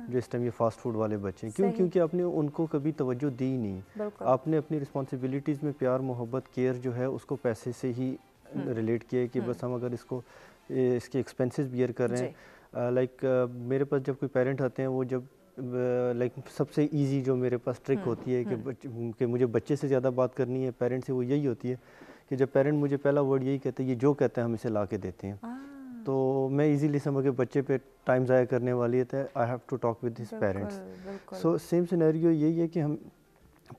جو اس ٹائم یہ فاسٹ فوڈ والے بچے ہیں، کیونکہ آپ نے ان کو کبھی توجہ دی نہیں، آپ نے اپنی رسپانسبلٹیز میں پیار، محبت، کیئر جو ہے اس کو پیسے سے ہی ریلیٹ کیا کہ بس ہم اگر اس کے ایکسپینسز بیئر کر رہے ہیں، لائک میرے پاس جب کوئی پیرنٹ آتے ہیں، وہ جب لائک سب سے ایزی جو میرے پاس ٹرک ہوتی ہے کہ مجھے بچے سے زیادہ بات کرنی ہے پیرنٹ سے، وہ یہی ہوتی ہے کہ جب پیرنٹ مجھے پہلا ورڈ یہی کہتے ہیں یہ جو کہتے ہیں ہم اسے لا کے دیتے ہیں، تو میں ایزیلی سمجھ کے بچے پہ ٹائم ضائع کرنے والی ہے I have to talk with his parents. So same scenario یہی ہے کہ ہم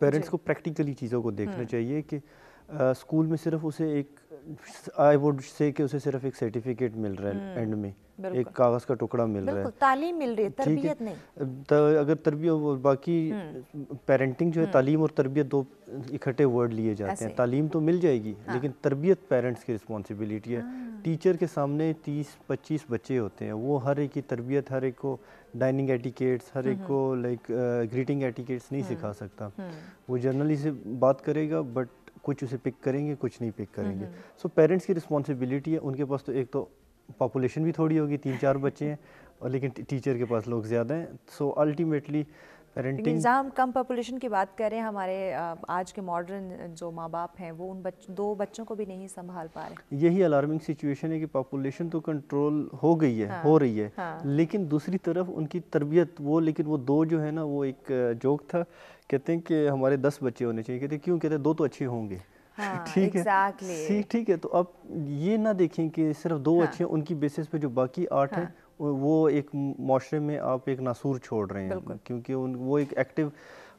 پیرنٹس کو پریکٹیکلی چیزوں کو دیکھنا چاہیے کہ اسکول میں صرف اسے ایک آئی ووڈ سے کہ اسے صرف ایک سرٹیفکیٹ مل رہا ہے اینڈ میں، ایک کاغذ کا ٹکڑا مل رہا ہے، تعلیم مل رہی ہے، تربیت نہیں۔ اگر تربیت، باقی پیرنٹنگ جو ہے، تعلیم اور تربیت دو اکٹھے ورڈ لیے جاتے ہیں، تعلیم تو مل جائے گی لیکن تربیت پیرنٹس کی رسپانسبلٹی ہے۔ ٹیچر کے سامنے 30-25 بچے ہوتے ہیں، وہ ہر ایک کی تربیت، ہر ایک کو ڈائننگ ایٹیکیٹس، ہر ایک کو لائک گریٹنگ ایٹیکیٹس نہیں سکھا سکتا، وہ جنرلی سے بات کرے گا بٹ کچھ اسے پک کریں گے، کچھ نہیں پک کریں گے۔ سو پیرنٹس کی رسپانسبلٹی ہے، ان کے پاس تو ایک تو پاپولیشن بھی تھوڑی ہوگی، 3-4 بچے ہیں، اور لیکن ٹیچر کے پاس لوگ زیادہ ہیں، سو الٹیمیٹلی پیرنٹنگ، جہاں ہم کم پاپولیشن کی بات کریں، ہمارے آج کے ماڈرن جو ماں باپ ہیں وہ ان 2 بچوں کو بھی نہیں سنبھال پا رہے۔ یہی الارمنگ سچویشن ہے کہ پاپولیشن تو کنٹرول ہو گئی ہے، ہو رہی ہے، لیکن دوسری طرف ان کی تربیت لیکن وہ 2 جو ہے نا، وہ ایک جوک تھا، کہتے ہیں کہ ہمارے 10 بچے ہونے چاہیے، کہتے ہیں کیوں، کہتے ہیں 2 تو اچھے ہوں گے، ٹھیک ہے، ٹھیک ہے، تو آپ یہ نہ دیکھیں کہ صرف 2 اچھے ہیں، ان کی بیسس پہ جو باقی 8 ہیں وہ ایک معاشرے میں آپ ایک ناسور چھوڑ رہے ہیں، کیونکہ وہ ایک ایکٹیو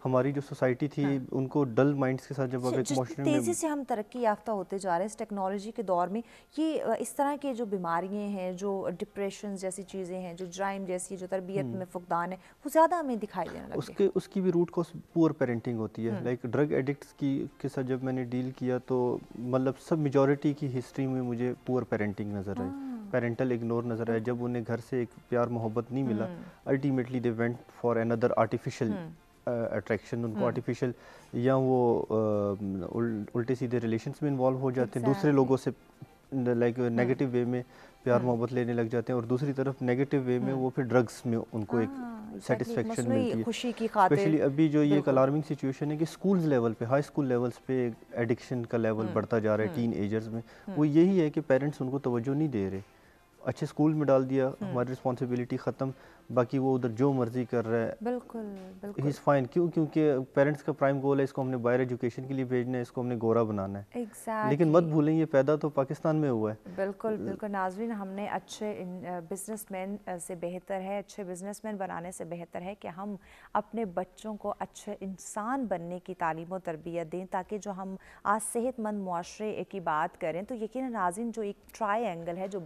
ہماری جو سوسائٹی تھی، ان کو ڈل مائنڈز کے ساتھ جب آپ ایک معاشرے میں، تیزی سے ہم ترقی یافتہ ہوتے جا رہے ہیں اس ٹیکنالوجی کے دور میں، یہ اس طرح کے جو بیماریاں ہیں، جو ڈپریشن جیسی چیزیں ہیں، جو جرائم جیسی، جو تربیت میں فقدان ہے، وہ زیادہ ہمیں دکھائی دینے لگے۔ اس کی بھی روٹ کاز پور پیرنٹنگ ہوتی ہے، لائک ڈرگ ایڈکٹس کے ساتھ جب میں نے ڈیل کیا تو مطلب سب میجورٹی کی ہسٹری میں مجھے پور پیرنٹنگ نظر آئی، پیرنٹل اگنور نظر آیا، جب انہیں گھر سے ایک پیار محبت نہیں ملا، الٹیمیٹلی دے وینٹ فار اندر آرٹیفیشل اٹریکشن، ان کو آرٹیفیشل یا وہ الٹے سیدھے ریلیشنس میں انوالو ہو جاتے ہیں دوسرے لوگوں سے، لائک نیگیٹو وے میں پیار محبت لینے لگ جاتے ہیں، اور دوسری طرف نیگیٹو وے میں وہ پھر ڈرگس میں ان کو ایک سیٹسفیکشن ملتی ہے، خوشی کی خاطر. اسپیشلی ابھی جو یہ ایک الارمنگ سچویشن ہے کہ اسکولز لیول پہ، ہائی اسکول لیولز پہ ایڈکشن کا لیول بڑھتا جا رہا ہے ٹین ایجرز میں. وہ یہی ہے کہ پیرنٹس ان کو توجہ نہیں دے رہے. اچھے اسکول میں ڈال دیا، ہماری رسپانسبلٹی ختم، باقی وہ ادھر جو مرضی کر رہا ہے، بالکل بالکل ہی از فائن. کیونکہ پیرنٹس کا پرائم گول ہے اس کو ہم نے باہر ایجوکیشن کے لیے بھیجنا ہے، اس کو ہم نے گورا بنانا ہے. لیکن مت بھولیں یہ پیدا تو پاکستان میں ہوا ہے. بالکل بالکل. ناظرین، ہم نے اچھے بزنس مین سے بہتر ہے، اچھے بزنس مین بنانے سے بہتر ہے کہ ہم اپنے بچوں کو اچھے انسان بننے کی تعلیم و تربیت دیں، تاکہ جو ہم آج صحت مند معاشرے کی بات کریں تو یقیناً ناظرین جو ایک ٹرائی اینگل ہے، جو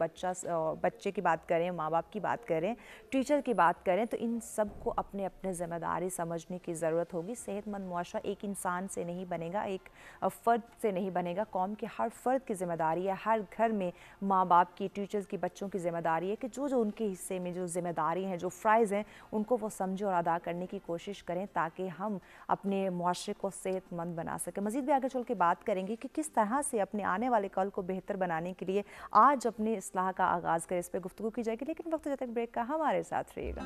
بچے کی بات کریں، ماں باپ کی بات کریں، ٹیچر کی بات کریں، تو ان سب کو اپنے اپنے ذمہ داری سمجھنے کی ضرورت ہوگی. صحت مند معاشرہ ایک انسان سے نہیں بنے گا، ایک فرد سے نہیں بنے گا. قوم کے ہر فرد کی ذمہ داری ہے، ہر گھر میں ماں باپ کی، ٹیچرز کی، بچوں کی ذمہ داری ہے کہ جو ان کے حصے میں جو ذمہ داری ہیں، جو فرائض ہیں، ان کو وہ سمجھیں اور ادا کرنے کی کوشش کریں، تاکہ ہم اپنے معاشرے کو صحت مند بنا سکیں. مزید بھی آگے چل کے بات کریں گے کہ کس طرح سے اپنے آنے والے کل کو بہتر بنانے کے لیے آج اپنے اصلاح کا آغاز کریں، اس پہ گفتگو کی جائے گی. لیکن وقت جب تک بریک کا ہمارے ساتھ رہیے گا.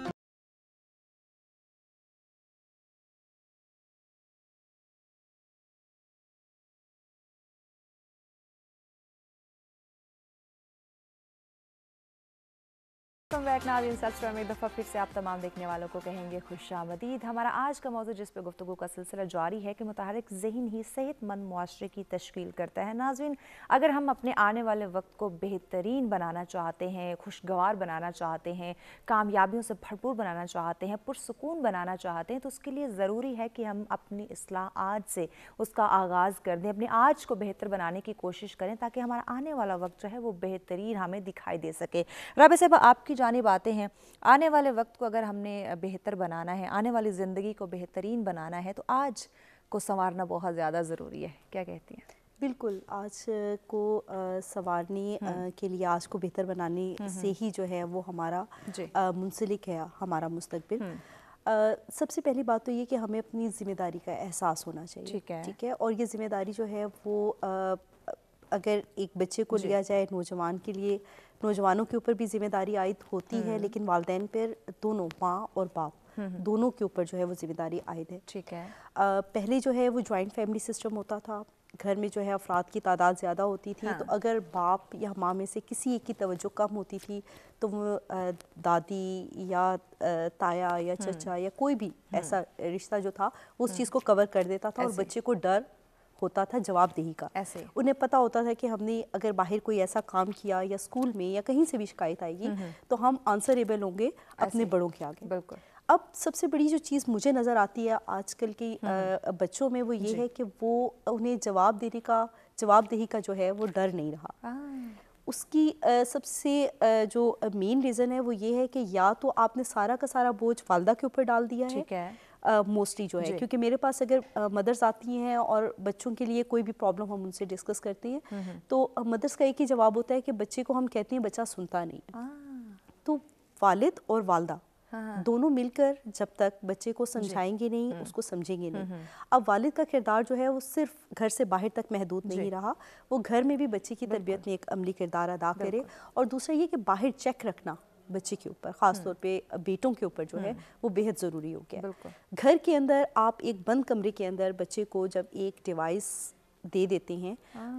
ویلکم بیک ناظرین. سبسکرائب میں ایک دفعہ پھر سے آپ تمام دیکھنے والوں کو کہیں گے خوش آمدید. ہمارا آج کا موضوع جس پہ گفتگو کا سلسلہ جاری ہے کہ متحرک ذہن ہی صحت مند معاشرے کی تشکیل کرتا ہے. ناظرین، اگر ہم اپنے آنے والے وقت کو بہترین بنانا چاہتے ہیں، خوشگوار بنانا چاہتے ہیں، کامیابیوں سے بھرپور بنانا چاہتے ہیں، پرسکون بنانا چاہتے ہیں، تو اس کے لیے ضروری ہے کہ ہم اپنی اصلاح آج سے اس کا آغاز کر دیں، اپنے آج کو بہتر بنانے کی کوشش کریں، تاکہ ہمارا آنے والا وقت جو ہے وہ بہترین ہمیں دکھائی دے سکے. رابعہ صاحبہ، آپ کی جانب آتے ہیں. آنے والے وقت کو اگر ہم نے بہتر بنانا ہے، آنے والی زندگی کو بہترین بنانا ہے، تو آج کو سنوارنا بہت زیادہ ضروری ہے. کیا کہتی ہیں؟ بالکل، آج کو سنوارنے کے لیے، آج کو بہتر بنانے سے ہی جو ہے وہ ہمارا منسلک ہے ہمارا مستقبل. سب سے پہلی بات تو یہ کہ ہمیں اپنی ذمہ داری کا احساس ہونا چاہیے. ٹھیک ہے. اور یہ ذمہ داری جو ہے وہ اگر ایک بچے کو لیا جائے، نوجوان کے لیے، نوجوانوں کے اوپر بھی ذمہ داری عائد ہوتی ہے، لیکن والدین پر دونوں، ماں اور باپ دونوں کے اوپر جو ہے وہ ذمہ داری عائد ہے. ٹھیک ہے. پہلے جو ہے وہ جوائنٹ فیملی سسٹم ہوتا تھا، گھر میں جو ہے افراد کی تعداد زیادہ ہوتی تھی، تو اگر باپ یا ماں میں سے کسی ایک کی توجہ کم ہوتی تھی تو وہ دادی یا تایا یا چچا یا کوئی بھی ایسا رشتہ جو تھا وہ اس چیز کو کور کر دیتا تھا، اور بچے کو ڈر ہوتا تھا جواب دہی کا. انہیں پتہ ہوتا تھا کہ ہم نے اگر باہر کوئی ایسا کام کیا یا اسکول میں یا کہیں سے بھی شکایت آئے گی تو ہم آنسریبل ہوں گے اپنے بڑوں کے آگے. بالکل. اب سب سے بڑی جو چیز مجھے نظر آتی ہے آج کل کی بچوں میں وہ یہ ہے کہ وہ انہیں جواب دہی کا جو ہے وہ ڈر نہیں رہا. اس کی سب سے جو مین ریزن ہے وہ یہ ہے کہ یا تو آپ نے سارا کا سارا بوجھ والدہ کے اوپر ڈال دیا ہے موسٹلی جو ہے، کیونکہ میرے پاس اگر مدرس آتی ہیں اور بچوں کے لیے کوئی بھی پرابلم ہم ان سے ڈسکس کرتے ہیں تو مدرس کا ایک ہی جواب ہوتا ہے کہ بچے کو ہم کہتے ہیں بچہ سنتا نہیں ہے. تو والد اور والدہ دونوں مل کر جب تک بچے کو سمجھائیں گے نہیں، اس کو سمجھیں گے نہیں. اب والد کا کردار جو ہے وہ صرف گھر سے باہر تک محدود نہیں رہا، وہ گھر میں بھی بچے کی تربیت میں ایک عملی کردار ادا کرے. اور دوسرا یہ کہ باہر چیک رکھنا بچے کے اوپر، خاص طور پہ بیٹوں کے اوپر جو ہے وہ بہت ضروری ہو گیا. گھر کے اندر آپ ایک بند کمرے کے اندر بچے کو جب ایک ڈیوائس دے دیتے ہیں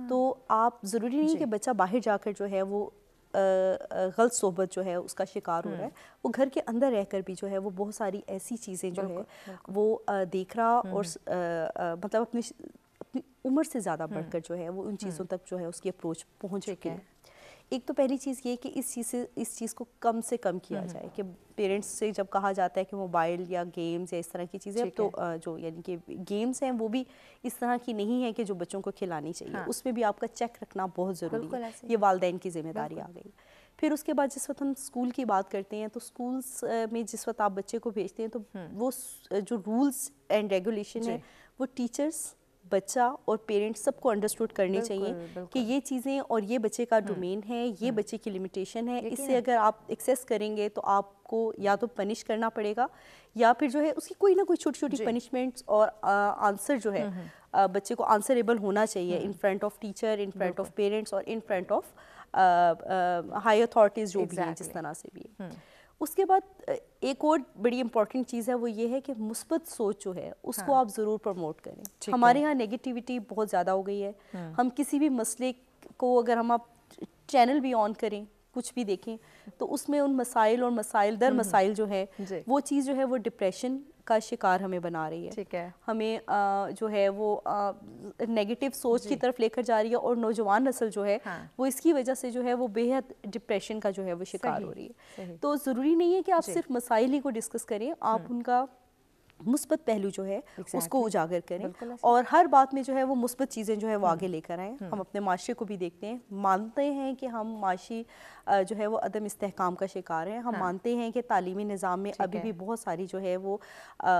تو آپ ضروری نہیں کہ بچہ باہر جا کر جو ہے وہ غلط صحبت جو ہے اس کا شکار ہو رہا ہے، وہ گھر کے اندر رہ کر بھی جو ہے وہ بہت ساری ایسی چیزیں جو ہے وہ دیکھ رہا اور مطلب اپنی عمر سے زیادہ بڑھ کر جو ہے وہ ان چیزوں تک جو ہے اس کی اپروچ پہنچ چکی ہے. ایک تو پہلی چیز یہ کہ اس چیز کو کم سے کم کیا جائے کہ پیرنٹس سے جب کہا جاتا ہے کہ موبائل یا گیمز یا اس طرح کی چیزیں، تو جو یعنی کہ گیمز ہیں وہ بھی اس طرح کی نہیں ہے کہ جو بچوں کو کھلانی چاہیے، اس میں بھی آپ کا چیک رکھنا بہت ضروری ہے. یہ والدین کی ذمہ داری آ گئی. پھر اس کے بعد جس وقت ہم اسکول کی بات کرتے ہیں تو اسکولس میں جس وقت آپ بچے کو بھیجتے ہیں تو وہ جو رولز اینڈ ریگولیشن ہے وہ ٹیچرس، بچہ اور پیرنٹس سب کو انڈرسٹوڈ کرنی چاہیے کہ یہ چیزیں اور یہ بچے کا ڈومین ہے، یہ بچے کی لمیٹیشن ہے، اس سے اگر آپ ایکسیس کریں گے تو آپ کو یا تو پنش کرنا پڑے گا یا پھر جو ہے اس کی کوئی نہ کوئی چھوٹی چھوٹی پنشمنٹس اور آنسر جو ہے بچے کو آنسریبل ہونا چاہیے in front of teacher, in front of parents اور in front of high authorities جو بھی ہیں جس طرح سے بھی ہے. اس کے بعد ایک اور بڑی امپورٹنٹ چیز ہے وہ یہ ہے کہ مثبت سوچ جو ہے اس کو آپ ضرور پروموٹ کریں. ہمارے یہاں نیگیٹیوٹی بہت زیادہ ہو گئی ہے. ہم کسی بھی مسئلے کو اگر ہم آپ چینل بھی آن کریں کچھ بھی دیکھیں تو اس میں ان مسائل اور مسائل در مسائل جو ہے وہ چیز جو ہے وہ ڈپریشن کا شکار ہمیں بنا رہی ہے. ہمیں جو ہے وہ نیگیٹو سوچ کی طرف لے کر جا رہی ہے اور نوجوان نسل جو ہے وہ اس کی وجہ سے جو ہے وہ بے حد ڈپریشن کا جو ہے وہ شکار ہو رہی ہے. تو ضروری نہیں ہے کہ آپ صرف مسائل ہی کو ڈسکس کریں, آپ ان کا مثبت پہلو جو ہے اس کو اجاگر کریں اور ہر بات میں جو ہے وہ مثبت چیزیں جو ہے وہ آگے لے کر آئیں. ہم اپنے معاشرے کو بھی دیکھتے ہیں, مانتے ہیں کہ ہم معاشی جو ہے وہ عدم استحکام کا شکار ہیں. ہم مانتے ہیں کہ تعلیمی نظام میں ابھی بھی بہت ساری جو ہے وہ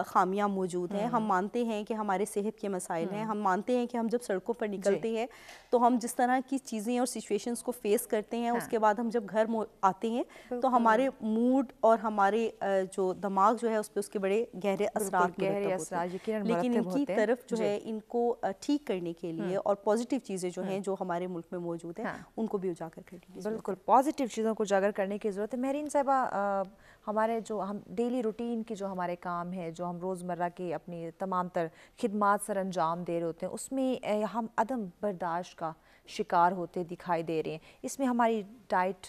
خامیاں موجود ہیں. ہم مانتے ہیں کہ ہمارے صحت کے مسائل ہیں. ہم مانتے ہیں کہ ہم جب سڑکوں پر نکلتے ہیں تو ہم جس طرح کی چیزیں اور سچویشنز کو فیس کرتے ہیں اس کے بعد ہم جب گھر آتے ہیں تو ہمارے موڈ اور ہمارے جو دماغ جو ہے اس پہ اس کے بڑے گہرے اثرات مرتب ہوتے ہیں. لیکن ان کی طرف جو ہے ان کو ٹھیک کرنے کے لیے اور پازیٹیو چیزیں جو ہیں جو ہمارے ملک میں موجود ہیں ان کو بھی اجاگر کرنے کی ضرورت ہے. بالکل پازیٹیو چیزوں کو اجاگر کرنے کی ضرورت ہے. مہرین صاحبہ, ہمارے جو ہم ڈیلی روٹین کی جو ہمارے کام ہے, جو ہم روزمرہ کی اپنی تمام تر خدمات سر انجام دے رہے ہوتے ہیں, اس میں ہم عدم برداشت کا شکار ہوتے دکھائی دے رہے ہیں. اس میں ہماری ڈائٹ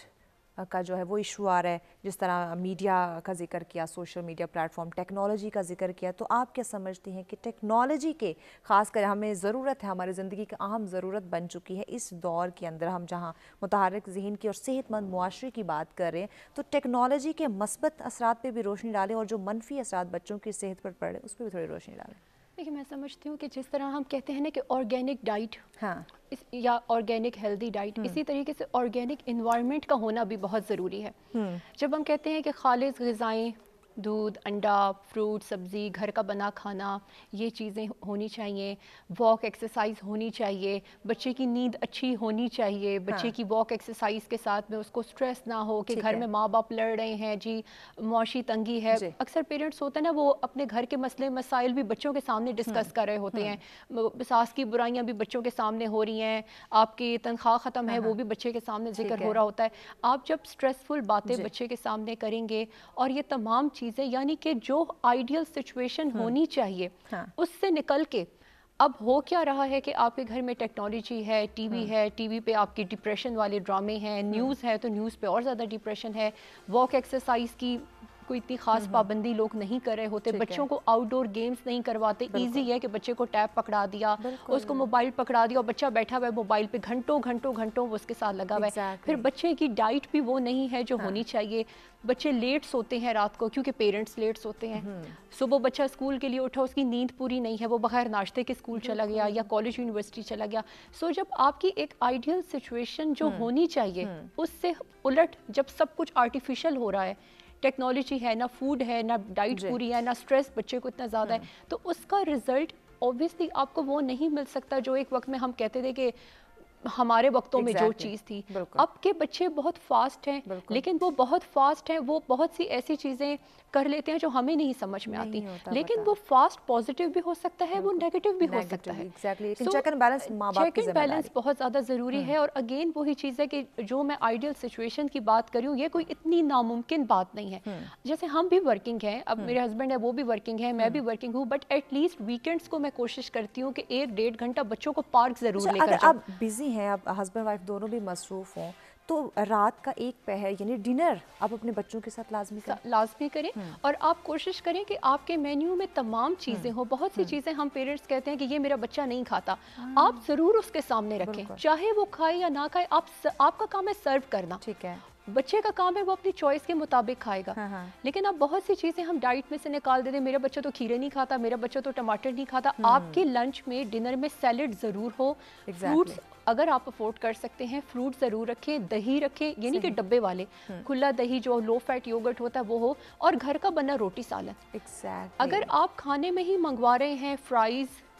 کا جو ہے وہ ایشو آ رہا ہے, جس طرح میڈیا کا ذکر کیا, social media plate form, technology کا ذکر کیا. تو آپ کیا سمجھتی ہیں کہ ٹیکنالوجی کے خاص کر ہمیں ضرورت ہے, ہماری زندگی کی اہم ضرورت بن چکی ہے اس دور کے اندر, ہم جہاں متحرک ذہن کی اور صحت مند معاشرے کی بات کر رہے ہیں, تو ٹیکنالوجی کے مثبت اثرات پہ بھی روشنی ڈالیں اور جو منفی اثرات بچوں کی صحت پر پڑ رہے ہیں اس پہ بھی تھوڑی روشنی ڈالیں. دیکھیے میں سمجھتی ہوں کہ جس طرح ہم کہتے ہیں نا کہ آرگینک ڈائٹ یا آرگینک ہیلدی ڈائٹ, اسی طریقے سے آرگینک انوائرمنٹ کا ہونا بھی بہت ضروری ہے. جب ہم کہتے ہیں کہ خالص غذائیں, دودھ, انڈا, فروٹ, سبزی, گھر کا بنا کھانا, یہ چیزیں ہونی چاہیے, واک ایکسرسائز ہونی چاہیے, بچے کی نیند اچھی ہونی چاہیے, بچے کی واک ایکسرسائز کے ساتھ میں اس کو سٹریس نہ ہو کہ گھر میں ماں باپ لڑ رہے ہیں, جی معاشی تنگی ہے. اکثر پیرنٹس ہوتے ہیں نا وہ اپنے گھر کے مسئلے مسائل بھی بچوں کے سامنے ڈسکس کر رہے ہوتے ہیں, ساس کی برائیاں بھی بچوں کے سامنے ہو رہی ہیں, آپ کی تنخواہ ختم ہے وہ بھی بچے کے سامنے ذکر ہو رہا ہوتا ہے. آپ جب سٹریسفل باتیں بچے کے سامنے کریں گے اور یہ تمام چیزیں یعنی کہ جو آئیڈیل سچویشن ہونی چاہیے اس سے نکل کے اب ہو کیا رہا ہے کہ آپ کے گھر میں ٹیکنالوجی ہے, ٹی وی ہے, ٹی وی پہ آپ کی ڈپریشن والے ڈرامے ہیں, نیوز ہے تو نیوز پہ اور زیادہ ڈپریشن ہے, واک ایکسرسائز کی کوئی اتنی خاص پابندی لوگ نہیں کر رہے ہوتے, بچوں کو آؤٹ ڈور گیمز نہیں کرواتے. ایزی ہے کہ بچے کو ٹیب پکڑا دیا, اس کو موبائل پکڑا دیا اور بچہ بیٹھا ہوا ہے موبائل پہ گھنٹوں گھنٹوں گھنٹوں وہ اس کے ساتھ لگا ہوا ہے. پھر بچے کی ڈائٹ بھی وہ نہیں ہے جو ہونی چاہیے. بچے لیٹ سوتے ہیں رات کو کیونکہ پیرنٹس لیٹ سوتے ہیں. صبح بچہ اسکول کے لیے اٹھا, اس کی نیند پوری نہیں ہے, وہ بغیر ناشتے کے اسکول چلا گیا یا کالج یونیورسٹی چلا گیا. سو جب آپ کی ایک آئیڈیل سچویشن جو ہونی چاہیے اس سے الٹ جب سب کچھ آرٹیفیشل ہو رہا ہے, ٹیکنالوجی ہے, نہ فوڈ ہے, نہ ڈائٹ پوری ہے, نہ سٹریس بچے کو اتنا زیادہ ہے, تو اس کا رزلٹ اوبویسلی آپ کو وہ نہیں مل سکتا جو ایک وقت میں ہم کہتے تھے کہ ہمارے وقتوں میں جو چیز تھی. اب کے بچے بہت فاسٹ ہیں, لیکن وہ بہت فاسٹ ہیں, وہ بہت سی ایسی چیزیں کر لیتے ہیں جو ہمیں نہیں سمجھ میں آتی, لیکن وہ فاسٹ پازیٹیو بھی ہو سکتا ہے, وہ نیگیٹو بھی ہو سکتا ہے. چیک اینڈ بیلنس ماں باپ کی ذمہ داری, بیلنس بہت زیادہ ضروری ہے. اور اگین وہی چیز ہے کہ جو میں آئیڈیل سچویشن کی بات کر رہی ہوں یہ کوئی اتنی ناممکن بات نہیں ہے. جیسے ہم بھی ورکنگ ہیں, اب میرے ہسبینڈ ہے وہ بھی ورکنگ ہے, میں بھی ورکنگ ہوں, بٹ ایٹ لیسٹ ویکینڈس کو میں کوشش کرتی ہوں کہ 1-1.5 گھنٹہ بچوں کو پارک ضرور لے کر جاؤں. آپ بزی ہیں, اب ہسبینڈ وائف دونوں بھی مصروف ہوں, تو رات کا ایک پہر یعنی ڈنر آپ اپنے بچوں کے ساتھ لازمی کریں اور آپ کوشش کریں کہ آپ کے مینیو میں تمام چیزیں ہوں. بہت سی چیزیں ہم پیرنٹس کہتے ہیں کہ یہ میرا بچہ نہیں کھاتا, آپ ضرور اس کے سامنے رکھیں, چاہے وہ کھائے یا نہ کھائے, آپ کا کام ہے سرو کرنا. ٹھیک ہے, بچے کا کام ہے وہ اپنی چوائس کے مطابق کھائے گا. لیکن اب بہت سی چیزیں ہم ڈائٹ میں سے نکال دیتے ہیں, میرا بچہ تو کھیرے نہیں کھاتا, میرا بچہ تو ٹماٹر نہیں کھاتا. آپ کے لنچ میں ڈنر میں سیلڈ ضرور ہو, فروٹس اگر آپ افورڈ کر سکتے ہیں فروٹ ضرور رکھیں, دہی رکھیں, یعنی کہ ڈبے والے کھلا دہی جو لو فیٹ یوگرٹ ہوتا ہے وہ ہو, اور گھر کا بنا روٹی سالن. اگر آپ کھانے میں ہی منگوا رہے ہیں فرائز,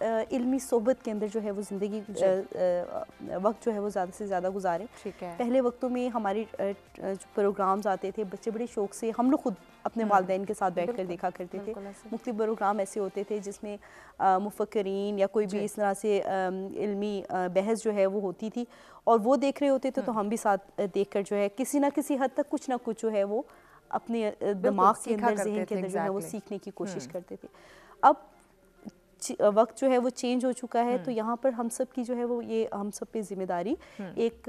علمی صحبت کے اندر جو ہے وہ زندگی وقت جو ہے وہ زیادہ سے زیادہ گزاریں. پہلے وقتوں میں ہمارے پروگرامز آتے تھے, بچے بڑے شوق سے, ہم لوگ خود اپنے والدین کے ساتھ بیٹھ کر دیکھا کرتے تھے. مختلف پروگرام ایسے ہوتے تھے جس میں مفکرین یا کوئی بھی اس طرح سے علمی بحث جو ہے وہ ہوتی تھی, اور وہ دیکھ رہے ہوتے تھے تو ہم بھی ساتھ دیکھ کر جو ہے کسی نہ کسی حد تک کچھ نہ کچھ جو ہے وہ اپنے دماغ کے اندر, ذہن کے اندر جو ہے وہ سیکھنے کی کوشش کرتے تھے. اب وقت جو ہے وہ چینج ہو چکا ہے, تو یہاں پر ہم سب کی جو ہے وہ یہ ہم سب پہ ذمہ داری ایک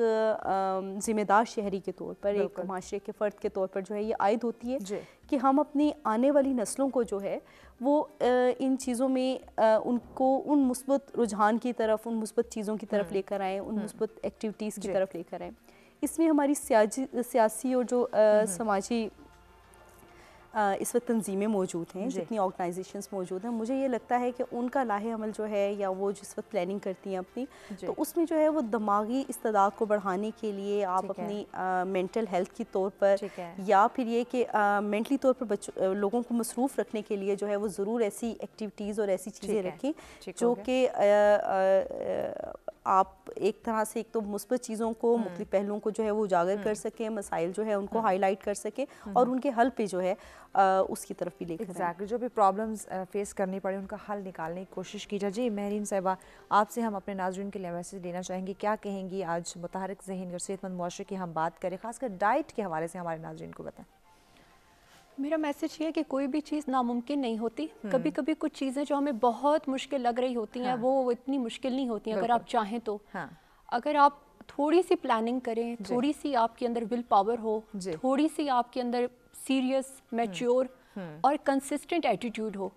ذمہ دار شہری کے طور پر, ایک معاشرے کے فرد کے طور پر جو ہے یہ عائد ہوتی ہے کہ ہم اپنی آنے والی نسلوں کو جو ہے وہ ان چیزوں میں ان کو ان مثبت رجحان کی طرف, ان مثبت چیزوں کی طرف لے کر آئیں, ان مثبت ایکٹیویٹیز کی طرف لے کر آئیں. اس میں ہماری سیاسی اور جو سماجی اس وقت تنظیمیں موجود ہیں, جتنی آرگنائزیشنز موجود ہیں, مجھے یہ لگتا ہے کہ ان کا لاہے عمل جو ہے یا وہ جس وقت پلاننگ کرتی ہیں اپنی, تو اس میں جو ہے وہ دماغی استعداد کو بڑھانے کے لیے آپ اپنی مینٹل ہیلتھ کی طور پر یا پھر یہ کہ مینٹلی طور پر لوگوں کو مصروف رکھنے کے لیے جو ہے وہ ضرور ایسی ایکٹیویٹیز اور ایسی چیزیں رکھیں جو کہ آپ ایک طرح سے ایک تو مثبت چیزوں کو, مختلف پہلوؤں کو جو ہے وہ اجاگر کر سکیں, مسائل جو ہے ان کو ہائی لائٹ کر سکیں اور ان کے حل پہ جو ہے اس کی طرف بھی لے کر ایگزیکٹلی جو بھی پرابلمز فیس کرنی پڑے ان کا حل نکالنے کی کوشش کی جائے. جی مہرین صاحبہ, آپ سے ہم اپنے ناظرین کے لیے میسیج دینا چاہیں گی, کیا کہیں گی آج متحرک ذہن اور صحت مند معاشرے کی ہم بات کریں, خاص کر ڈائٹ کے حوالے سے ہمارے ناظرین کو بتائیں. میرا میسیج یہ ہے کہ کوئی بھی چیز ناممکن نہیں ہوتی. کبھی کبھی کچھ چیزیں جو ہمیں بہت مشکل لگ رہی ہوتی ہیں وہ اتنی مشکل نہیں ہوتی ہیں اگر آپ چاہیں تو. اگر آپ تھوڑی سی پلاننگ کریں, تھوڑی سی آپ کے اندر ول پاور ہو, تھوڑی سی آپ کے اندر سیریس, میچور اور کنسسٹنٹ ایٹیٹیوڈ ہو,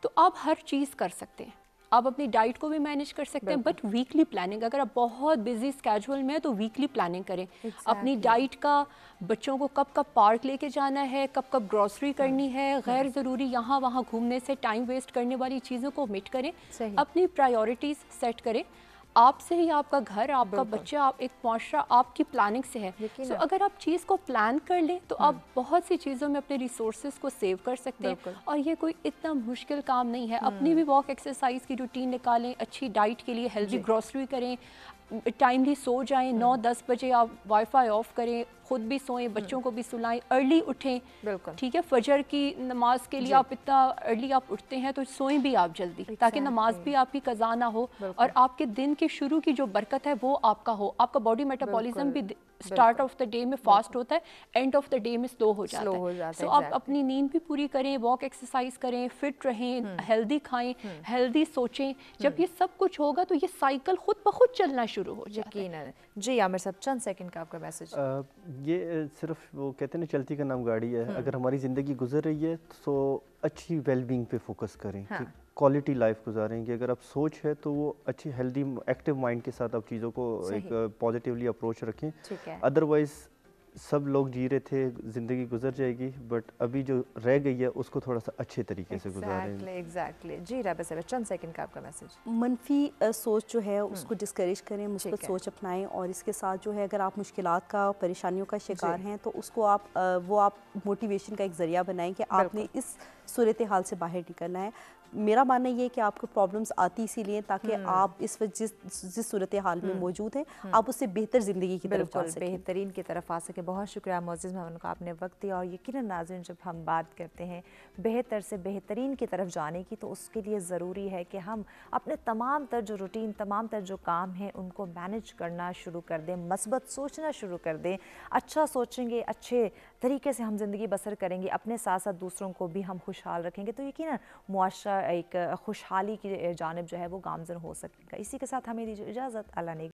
تو آپ ہر چیز کر سکتے ہیں. آپ اپنی ڈائٹ کو بھی مینیج کر سکتے ہیں, بٹ ویکلی پلاننگ, اگر آپ بہت بزی اسکیجول میں ہیں تو ویکلی پلاننگ کریں. اپنی ڈائٹ کا, بچوں کو کب کب پارک لے کے جانا ہے, کب کب گروسری کرنی ہے, غیر ضروری یہاں وہاں گھومنے سے ٹائم ویسٹ کرنے والی چیزوں کو omit کریں. اپنی پرائیورٹیز سیٹ کریں. آپ سے ہی آپ کا گھر, آپ کا بچہ, آپ ایک معاشرہ آپ کی پلاننگ سے ہے. سو اگر آپ چیز کو پلان کر لیں تو آپ بہت سی چیزوں میں اپنے ریسورسز کو سیو کر سکتے ہیں, اور یہ کوئی اتنا مشکل کام نہیں ہے. اپنی بھی واک ایکسرسائز کی روٹین نکالیں, اچھی ڈائٹ کے لیے ہیلدی گروسری کریں, ٹائملی سو جائیں, 9-10 بجے آپ وائی فائی آف کریں, خود بھی سوئیں, بچوں کو بھی سلائیں, ارلی اٹھیں. ٹھیک ہے, فجر کی نماز کے لیے آپ اتنا ارلی آپ اٹھتے ہیں تو سوئیں بھی آپ جلدی, تاکہ نماز بھی آپ کی قضا نہ ہو اور آپ کے دن کے شروع کی جو برکت ہے وہ آپ کا ہو. آپ کا باڈی میٹابولزم بھی اسٹارٹ آف دا ڈے میں فاسٹ ہوتا ہے, اینڈ آف دا ڈے میں سلو ہو جاتا ہے. سو آپ اپنی نیند بھی پوری کریں, واک ایکسرسائز کریں, فٹ رہیں, ہیلدی کھائیں, ہیلدی سوچیں. جب یہ سب کچھ ہوگا تو یہ سائیکل خود بخود چلنا شروع ہو جاتا ہے. جی عامر صاحب, چند سیکنڈ کا آپ کا میسج. یہ صرف وہ کہتے ہیں نا چلتی کا نام گاڑی ہے. اگر ہماری زندگی گزر رہی ہے تو اچھی ویل بینگ پہ فوکس کریں, کوالٹی لائف گزاریں گے. اگر آپ سوچ ہے تو وہ اچھی ہیلدی ایکٹیو مائنڈ کے ساتھ آپ چیزوں کو ایک پازیٹیولی اپروچ رکھیں. ادروائز سب لوگ جی رہے تھے, زندگی گزر جائے گی, بٹ ابھی جو رہ گئی ہے اس کو تھوڑا سا اچھے طریقے سے گزاریں. ایگزیکٹلی. جی رابعہ صاحبہ, چند سیکنڈ کا آپ کا میسج. منفی سوچ جو ہے اس کو ڈسکریج کریں, مثبت سوچ اپنائیں, اور اس کے ساتھ جو ہے اگر آپ مشکلات کا, پریشانیوں کا شکار ہیں تو اس کو آپ موٹیویشن کا ایک ذریعہ بنائیں کہ آپ نے اس صورتحال سے باہر نکلنا ہے. میرا ماننا یہ ہے کہ آپ کو پرابلمس آتی اسی لیے تاکہ آپ اس وقت جس صورتحال میں موجود ہیں آپ اس سے بہتر زندگی کی طرف جا سکیں, بہترین کی طرف آ سکیں. بہت شکریہ معزز مہمان کا, آپ نے وقت دیا. اور یقیناً ناظرین, جب ہم بات کرتے ہیں بہتر سے بہترین کی طرف جانے کی تو اس کے لیے ضروری ہے کہ ہم اپنے تمام تر جو روٹین, تمام تر جو کام ہیں ان کو مینیج کرنا شروع کر دیں, مثبت سوچنا شروع کر دیں. اچھا سوچیں گے, اچھے طریقے سے ہم زندگی بسر کریں گے, اپنے ساتھ ساتھ دوسروں کو بھی ہم خوشحال رکھیں گے, تو یقیناً معاشرہ ایک خوشحالی کی جانب جو ہے وہ گامزن ہو سکے گا. اسی کے ساتھ ہمیں دیجیے اجازت. اللہ نے